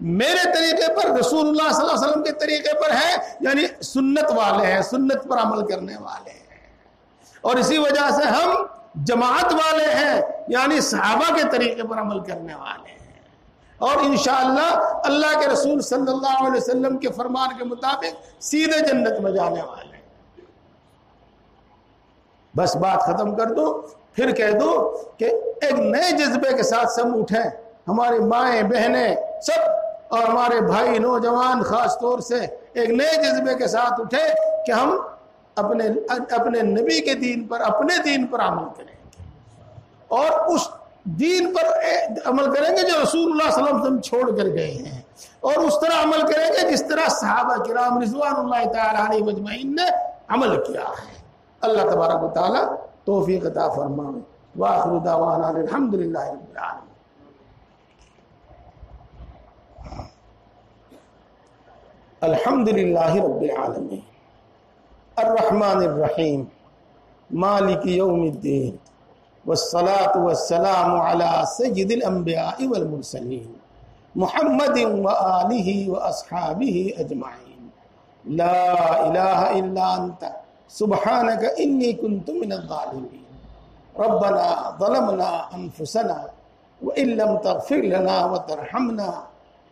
میرے طریقے پر, رسول اللہ صلی اللہ علیہ وسلم کے طریقے پر ہیں, یعنی سنت والے ہیں, سنت پر عمل کرنے والے ہیں. اور اسی وجہ سے ہم جماعت والے ہیں, یعنی صحابہ کے طریقے پر عمل کرنے والے ہیں. اور انشاءاللہ اللہ کے رسول صلی اللہ علیہ وسلم کے فرمان کے مطابق سیدھے جنت میں جانے والے ہیں. بس بات ختم کر دو, پھر کہہ دو کہ ایک نئے جذبے کے ساتھ سب اٹھیں, ہماری مائیں بہنیں سب اور ہمارے بھائی نوجوان خاص طور سے ایک نئے جذبے کے ساتھ اٹھے کہ ہم اپنے نبی کے دین پر, اپنے دین پر عمل کریں گے اور اس دین پر عمل کریں گے جو رسول اللہ صلی اللہ علیہ وسلم چھوڑ کر گئے ہیں, اور اس طرح عمل کریں گے جس طرح صحابہ کرام رضوان اللہ تعالی علیہم اجمعین نے عمل کیا ہے. اللہ تبارک و تعالی توفیق عطا فرمائے. وآخر دعوانا الحمدللہ رب العالمین. الحمدللہ رب العالمین الرحمن الرحیم مالک یوم الدین والصلاة والسلام علی سید الانبیاء والمرسلین محمد وآلہ واصحابہ اجمعین. لا الہ الا انت سبحانک انی کنت من الظالمین. ربنا ظلمنا انفسنا وان لم تغفر لنا وترحمنا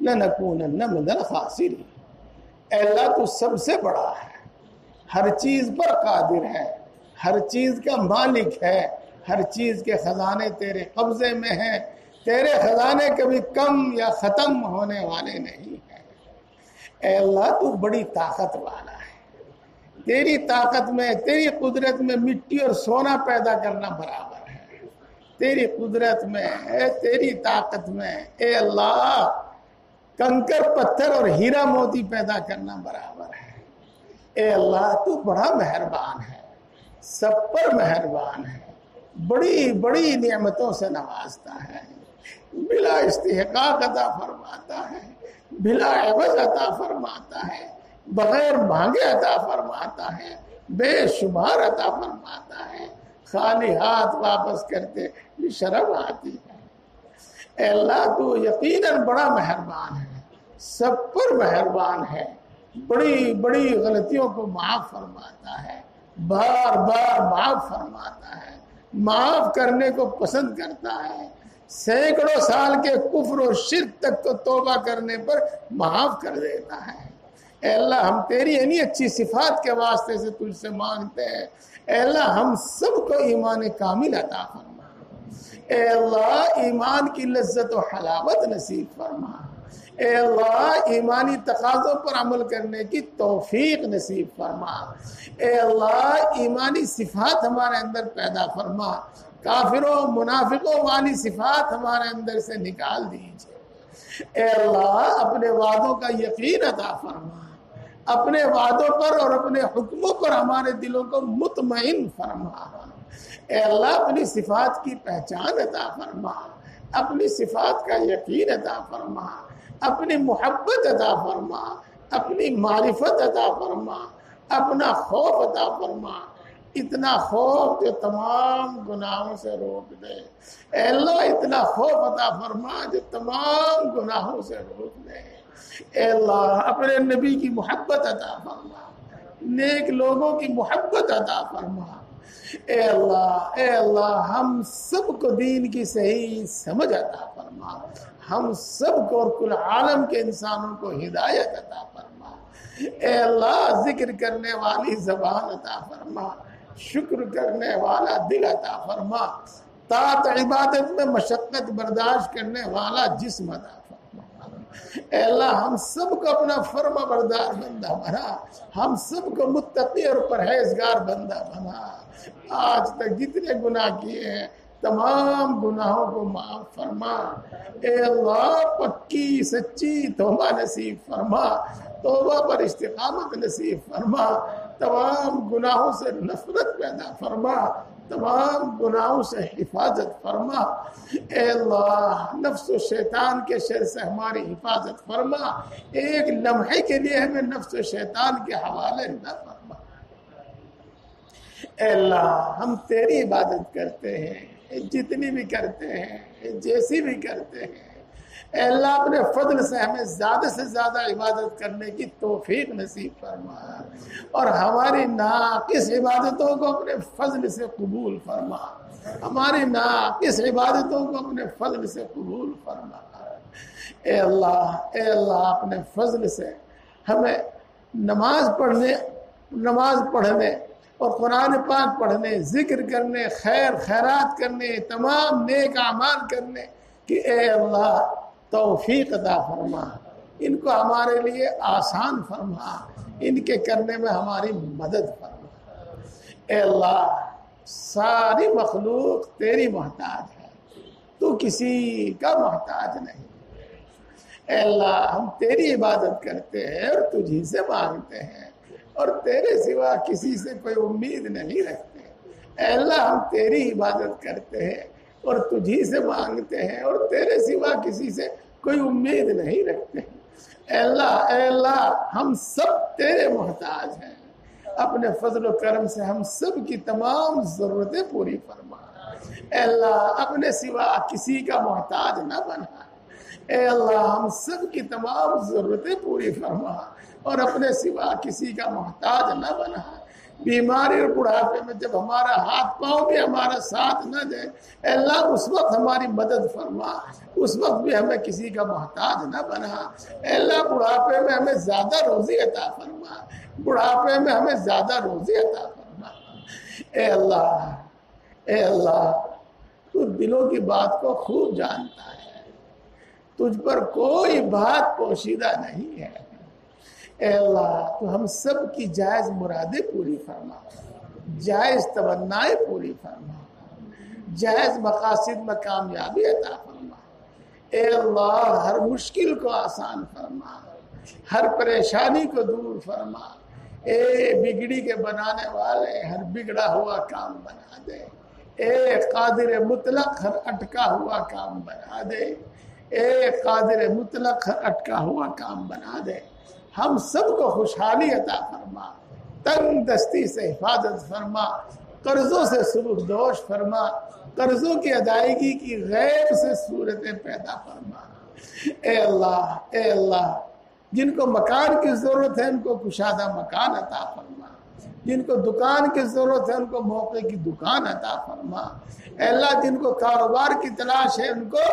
لنکونن من الخاسرین. اے اللہ تو سب سے بڑا ہے, ہر چیز پر قادر ہے, ہر چیز کا مالک ہے، ہر چیز کے خزانے تیرے قبضے میں ہیں، تیرے خزانے کبھی کم یا ختم ہونے والے نہیں ہیں۔ اے اللہ تو بڑی طاقت والا ہے، تیری طاقت میں، تیری قدرت میں مٹی اور سونا پیدا کرنا برابر ہے، تیری قدرت میں، تیری طاقت میں اے اللہ کنکر پتھر اور ہیرا موتی پیدا کرنا برابر ہے۔ اے اللہ تو بڑا مہربان ہے، سب پر مہربان ہے، بڑی بڑی نعمتوں سے نوازتا ہے، بلا استحقاق عطا فرماتا ہے، بلا عوض عطا فرماتا ہے، بغیر مانگے عطا فرماتا ہے، بے شمار عطا فرماتا ہے، خالی ہاتھ واپس کرتے بھی شرم آتی ہے۔ اے اللہ تو یقیناً بڑا مہربان ہے، سب پر مہربان ہے، بڑی بڑی غلطیوں کو معاف فرماتا ہے، بار بار معاف فرماتا ہے، معاف کرنے کو پسند کرتا ہے، سینکڑوں سال کے کفر و شرک تک کو توبہ کرنے پر معاف کر دیتا ہے۔ اے اللہ ہم تیری انہی اچھی صفات کے واسطے سے تجھ سے مانگتے ہیں، اے اللہ ہم سب کو ایمان کامل عطا فرما، اے اللہ ایمان کی لذت و حلاوت نصیب فرما، اے اللہ ایمانی تقاضوں پر عمل کرنے کی توفیق نصیب فرما، اے اللہ ایمانی صفات ہمارے اندر پیدا فرما، کافروں منافقوں والی صفات ہمارے اندر سے نکال دیجیے۔ اے اللہ اپنے وعدوں کا یقین عطا فرما، اپنے وعدوں پر اور اپنے حکموں پر ہمارے دلوں کو مطمئن فرما۔ اے اللہ اپنی صفات کی پہچان عطا فرما، اپنی صفات کا یقین عطا فرما، اپنی محبت عطا فرما، اپنی معرفت عطا فرما، اپنا خوف عطا فرما، اتنا خوف جو تمام گناہوں سے روک دے۔ اے اللہ اتنا خوف عطا فرما جو تمام گناہوں سے روک دے۔ اے اللہ اپنے نبی کی محبت عطا فرما، نیک لوگوں کی محبت عطا فرما۔ اے اللہ ہم سب کو دین کی صحیح سمجھ عطا فرما، ہم سب کو اور کل عالم کے انسانوں کو ہدایت عطا فرما۔ اے اللہ ذکر کرنے والی زبان عطا فرما، شکر کرنے والا دل عطا فرما، طاعت عبادت میں مشقت برداشت کرنے والا جسم عطا فرما۔ اے اللہ ہم سب کو اپنا فرما بردار بندہ بنا، ہم سب کو متقی اور پرہیزگار بندہ بنا۔ آج تک جتنے گناہ کیے ہیں تمام گناہوں کو معاف فرما۔ اے اللہ پکی سچی توبہ نصیب فرما، توبہ پر استقامت نصیب فرما، تمام گناہوں سے نفرت پیدا فرما، تمام گناہوں سے حفاظت فرما۔ اے اللہ نفس و شیطان کے شر سے ہماری حفاظت فرما، ایک لمحے کے لیے ہمیں نفس و شیطان کے حوالے نہ فرما۔ اے اللہ ہم تیری عبادت کرتے ہیں، جتنی بھی کرتے ہیں، جیسی بھی کرتے ہیں، اے اللہ اپنے فضل سے ہمیں زیادہ سے زیادہ عبادت کرنے کی توفیق نصیب فرما، اور ہماری ناقص عبادتوں کو اپنے فضل سے قبول فرما، ہماری ناقص عبادتوں کو اپنے فضل سے قبول فرما۔ اے اللہ اپنے فضل سے ہمیں نماز پڑھنے اور قرآن پاک پڑھنے، ذکر کرنے، خیرات کرنے، تمام نیک اعمال کرنے کہ اے اللہ توفیق عطا فرما، ان کو ہمارے لیے آسان فرما، ان کے کرنے میں ہماری مدد فرما۔ اے اللہ ساری مخلوق تیری محتاج ہے، تو کسی کا محتاج نہیں۔ اے اللہ ہم تیری عبادت کرتے ہیں اور تجھی سے مانگتے ہیں، اور تیرے سوا کسی سے کوئی امید نہیں رکھتے۔ اے اللہ ہم تیری عبادت کرتے ہیں اور تجھی سے مانگتے ہیں، اور تیرے سوا کسی سے کوئی امید نہیں رکھتے۔ اے اللہ ہم سب تیرے محتاج ہیں، اپنے فضل و کرم سے ہم سب کی تمام ضرورتیں پوری فرما۔ اے اللہ اپنے سوا کسی کا محتاج نہ بنا۔ اے اللہ ہم سب کی تمام ضرورتیں پوری فرما، اور اپنے سوا کسی کا محتاج نہ بنا۔ بیماری اور بڑھاپے میں جب ہمارا ہاتھ پاؤں بھی ہمارا ساتھ نہ دے، اے اللہ اس وقت ہماری مدد فرما، اس وقت بھی ہمیں کسی کا محتاج نہ بنا۔ اے اللہ بڑھاپے میں ہمیں زیادہ روزی عطا فرما، بڑھاپے میں ہمیں زیادہ روزی عطا فرما۔ اے اللہ، اے اللہ، تو دلوں کی بات کو خوب جانتا ہے، تجھ پر کوئی بات پوشیدہ نہیں ہے۔ اے اللہ، تو ہم سب کی جائز مرادیں پوری فرما، جائز تمنائیں پوری فرما، جائز مقاصد میں کامیابی عطا فرما۔ اے اللہ، ہر مشکل کو آسان فرما، ہر پریشانی کو دور فرما۔ اے بگڑی کے بنانے والے، ہر بگڑا ہوا کام بنا دے۔ اے قادر مطلق، ہر اٹکا ہوا کام بنا دے۔ اے قادر مطلق، ہر اٹکا ہوا کام بنا دے۔ ہم سب کو خوشحالی عطا فرما، تنگ دستی سے حفاظت فرما، قرضوں سے سبکدوش فرما، قرضوں کی ادائیگی کی غیب سے صورتیں پیدا فرما۔ اے اللہ، اے اللہ، جن کو مکان کی ضرورت ہے ان کو کشادہ مکان عطا فرما، جن کو دکان کی ضرورت ہے ان کو موقع کی دکان عطا فرما۔ اے اللہ، جن کو کاروبار کی تلاش ہے ان کو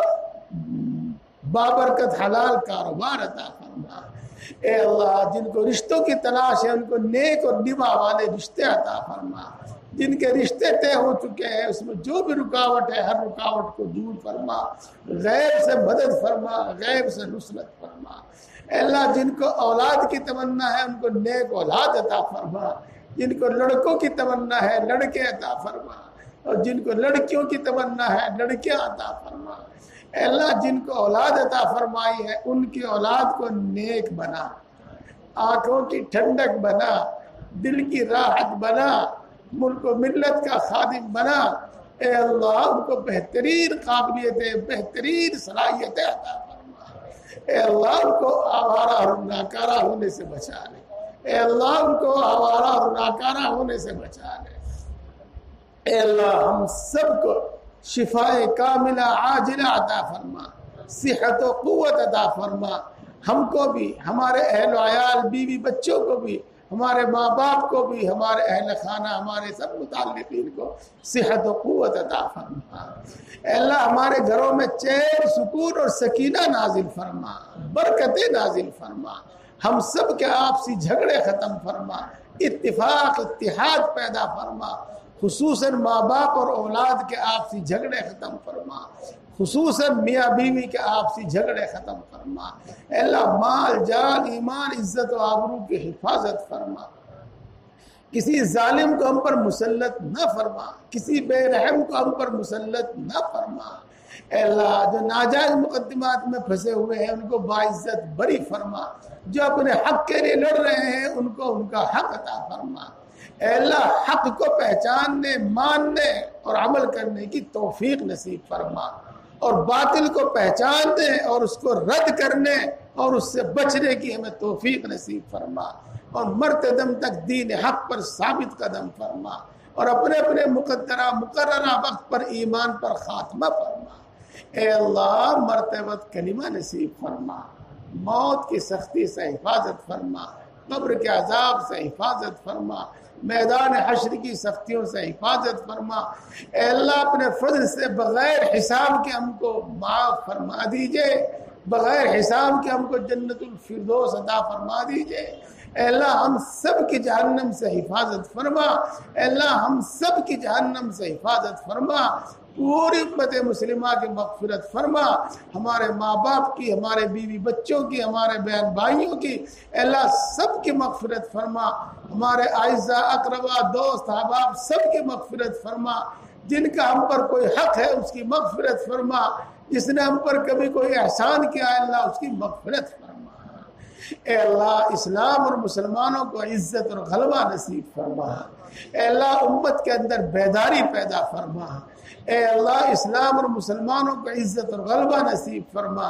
بابرکت حلال کاروبار عطا فرما۔ اے اللہ، جن کو رشتوں کی تلاش ہے ان کو نیک اور نبھا والے رشتے عطا فرما۔ جن کے رشتے طے ہو چکے ہیں اس میں جو بھی رکاوٹ ہے ہر رکاوٹ کو دور فرما، غیب سے مدد فرما، غیب سے نصرت فرما۔ اے اللہ، جن کو اولاد کی تمنا ہے ان کو نیک اولاد عطا فرما، جن کو لڑکوں کی تمنا ہے لڑکے عطا فرما، اور جن کو لڑکیوں کی تمنا ہے لڑکیاں عطا فرما۔ اے اللہ، جن کو اولاد عطا فرمائی ہے ان کی اولاد کو نیک بنا، آنکھوں کی ٹھنڈک بنا، دل کی راحت بنا، ملک و ملت کا خادم بنا۔ اے اللہ، ان کو بہترین قابلیتیں، بہترین صلاحیتیں عطا فرما۔ اے اللہ، ان کو آوارہ اور ناکارہ ہونے سے بچا لے۔ اے اللہ، ان کو آوارہ اور ناکارہ ہونے سے بچا لے۔ اے اللہ، ہم سب کو شفاء کاملہ عاجلہ عطا فرما، صحت و قوت عطا فرما۔ ہم کو بھی، ہمارے اہل و عیال، بیوی بچوں کو بھی، ہمارے ماں باپ کو بھی، ہمارے اہل خانہ، ہمارے سب متعلقین کو صحت و قوت عطا فرما۔ اے اللہ، ہمارے گھروں میں چین، سکون اور سکینہ نازل فرما، برکتیں نازل فرما۔ ہم سب کے آپسی جھگڑے ختم فرما، اتفاق اتحاد پیدا فرما، خصوصاً ماں باپ اور اولاد کے آپسی جھگڑے ختم فرما، خصوصاً میاں بیوی کے آپسی جھگڑے ختم فرما۔ اے اللہ، مال جان ایمان عزت و آبرو کی حفاظت فرما، کسی ظالم کو ہم پر مسلط نہ فرما، کسی بے رحم کو ہم پر مسلط نہ فرما۔ اے اللہ، جو ناجائز مقدمات میں پھنسے ہوئے ہیں ان کو باعزت بری فرما، جو اپنے حق کے لیے لڑ رہے ہیں ان کو ان کا حق عطا فرما۔ اے اللہ، حق کو پہچاننے، ماننے اور عمل کرنے کی توفیق نصیب فرما، اور باطل کو پہچاننے اور اس کو رد کرنے اور اس سے بچنے کی ہمیں توفیق نصیب فرما، اور مرتے دم تک دین حق پر ثابت قدم فرما، اور اپنے اپنے مقررہ وقت پر ایمان پر خاتمہ فرما۔ اے اللہ، مرتے وقت کلمہ نصیب فرما، موت کی سختی سے حفاظت فرما، قبر کے عذاب سے حفاظت فرما، میدان حشر کی سختیوں سے حفاظت فرما۔ اے اللہ، اپنے فضل سے بغیر حساب کے ہم کو معاف فرما دیجئے، بغیر حساب کے ہم کو جنت الفردوس عطا فرما دیجئے۔ اے اللہ، ہم سب کی جہنم سے حفاظت فرما، اے اللہ، ہم سب کی جہنم سے حفاظت فرما، پوری امت مسلمہ کی مغفرت فرما، ہمارے ماں باپ کی، ہمارے بیوی بچوں کی، ہمارے بہن بھائیوں کی، اے اللہ سب کی مغفرت فرما، ہمارے اعزاء اقربا دوست احباب سب کی مغفرت فرما، جن کا ہم پر کوئی حق ہے اس کی مغفرت فرما، جس نے ہم پر کبھی کوئی احسان کیا ہے اللہ اس کی مغفرت فرما۔ اے اللہ، اسلام اور مسلمانوں کو عزت اور غلبہ نصیب فرما، اے اللہ امت کے اندر بیداری پیدا فرما، اے اللہ اسلام اور مسلمانوں کو عزت اور غلبہ نصیب فرما،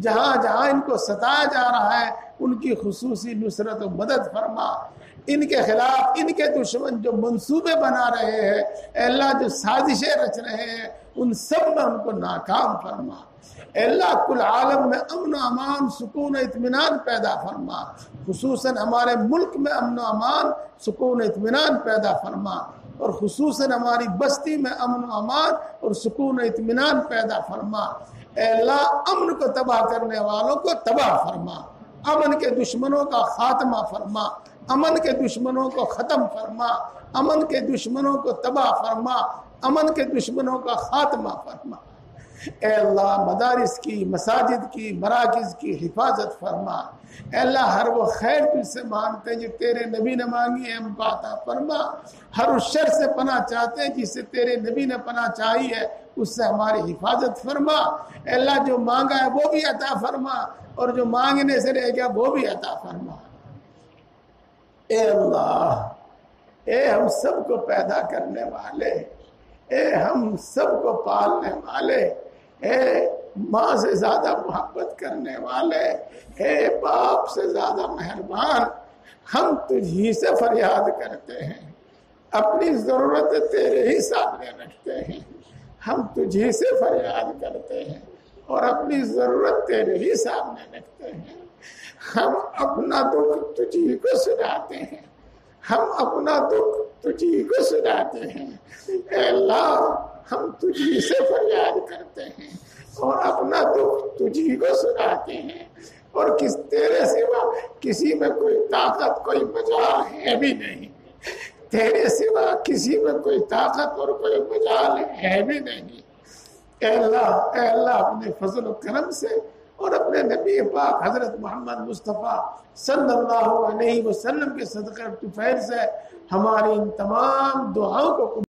جہاں جہاں ان کو ستایا جا رہا ہے ان کی خصوصی نصرت و مدد فرما، ان کے خلاف ان کے دشمن جو منصوبے بنا رہے ہیں اے اللہ جو سازشیں رچ رہے ہیں ان سب میں ان کو ناکام فرما، اے اللہ کل عالم میں امن و امان سکون و اطمینان پیدا فرما، خصوصاً ہمارے ملک میں امن و امان سکون و اطمینان پیدا فرما، اور خصوصاً ہماری بستی میں امن و امان اور سکون و اطمینان پیدا فرما، اے اللہ امن کو تباہ کرنے والوں کو تباہ فرما، امن کے دشمنوں کا خاتمہ فرما، امن کے دشمنوں کو ختم فرما، امن کے دشمنوں کو تباہ فرما، امن کے دشمنوں کا خاتمہ فرما۔ اے اللہ مدارس کی، مساجد کی، مراکز کی حفاظت فرما۔ اے اللہ ہر وہ خیر تجھ سے مانگتے ہیں جو تیرے نبی نے مانگی ہے ہم کو عطا فرما، ہر اس شر سے پناہ چاہتے ہیں جس سے تیرے نبی نے پناہ چاہی ہے اس سے ہماری حفاظت فرما۔ اے اللہ جو مانگا ہے وہ بھی عطا فرما اور جو مانگنے سے رہ گیا وہ بھی عطا فرما۔ اے اللہ، اے ہم سب کو پیدا کرنے والے، اے ہم سب کو پالنے والے، اے ماں سے زیادہ محبت کرنے والے، اے باپ سے زیادہ مہربان، ہم تجھی سے فریاد کرتے ہیں، اپنی ضرورت تیرے ہی سامنے رکھتے ہیں، ہم تجھی سے فریاد کرتے ہیں اور اپنی ضرورت تیرے ہی سامنے رکھتے ہیں۔ ہم اپنا دکھ تجھی کو سناتے ہیں، ہم اپنا دکھ تجھی کو سناتے ہیں۔ اے اللہ ہم تجھی سے فریاد کرتے ہیں اور اپنا دکھ تجھی کو سناتے ہیں، اور تیرے سوا کسی میں کوئی طاقت کوئی مجال ہے بھی نہیں، تیرے سوا کسی میں کوئی طاقت اور کوئی مجال ہے بھی نہیں۔ اے اللہ اپنے فضل و کرم سے اور اپنے نبی پاک حضرت محمد مصطفیٰ صلی اللہ علیہ وسلم کے صدقہ طفیل سے ہماری ان تمام دعاؤں کو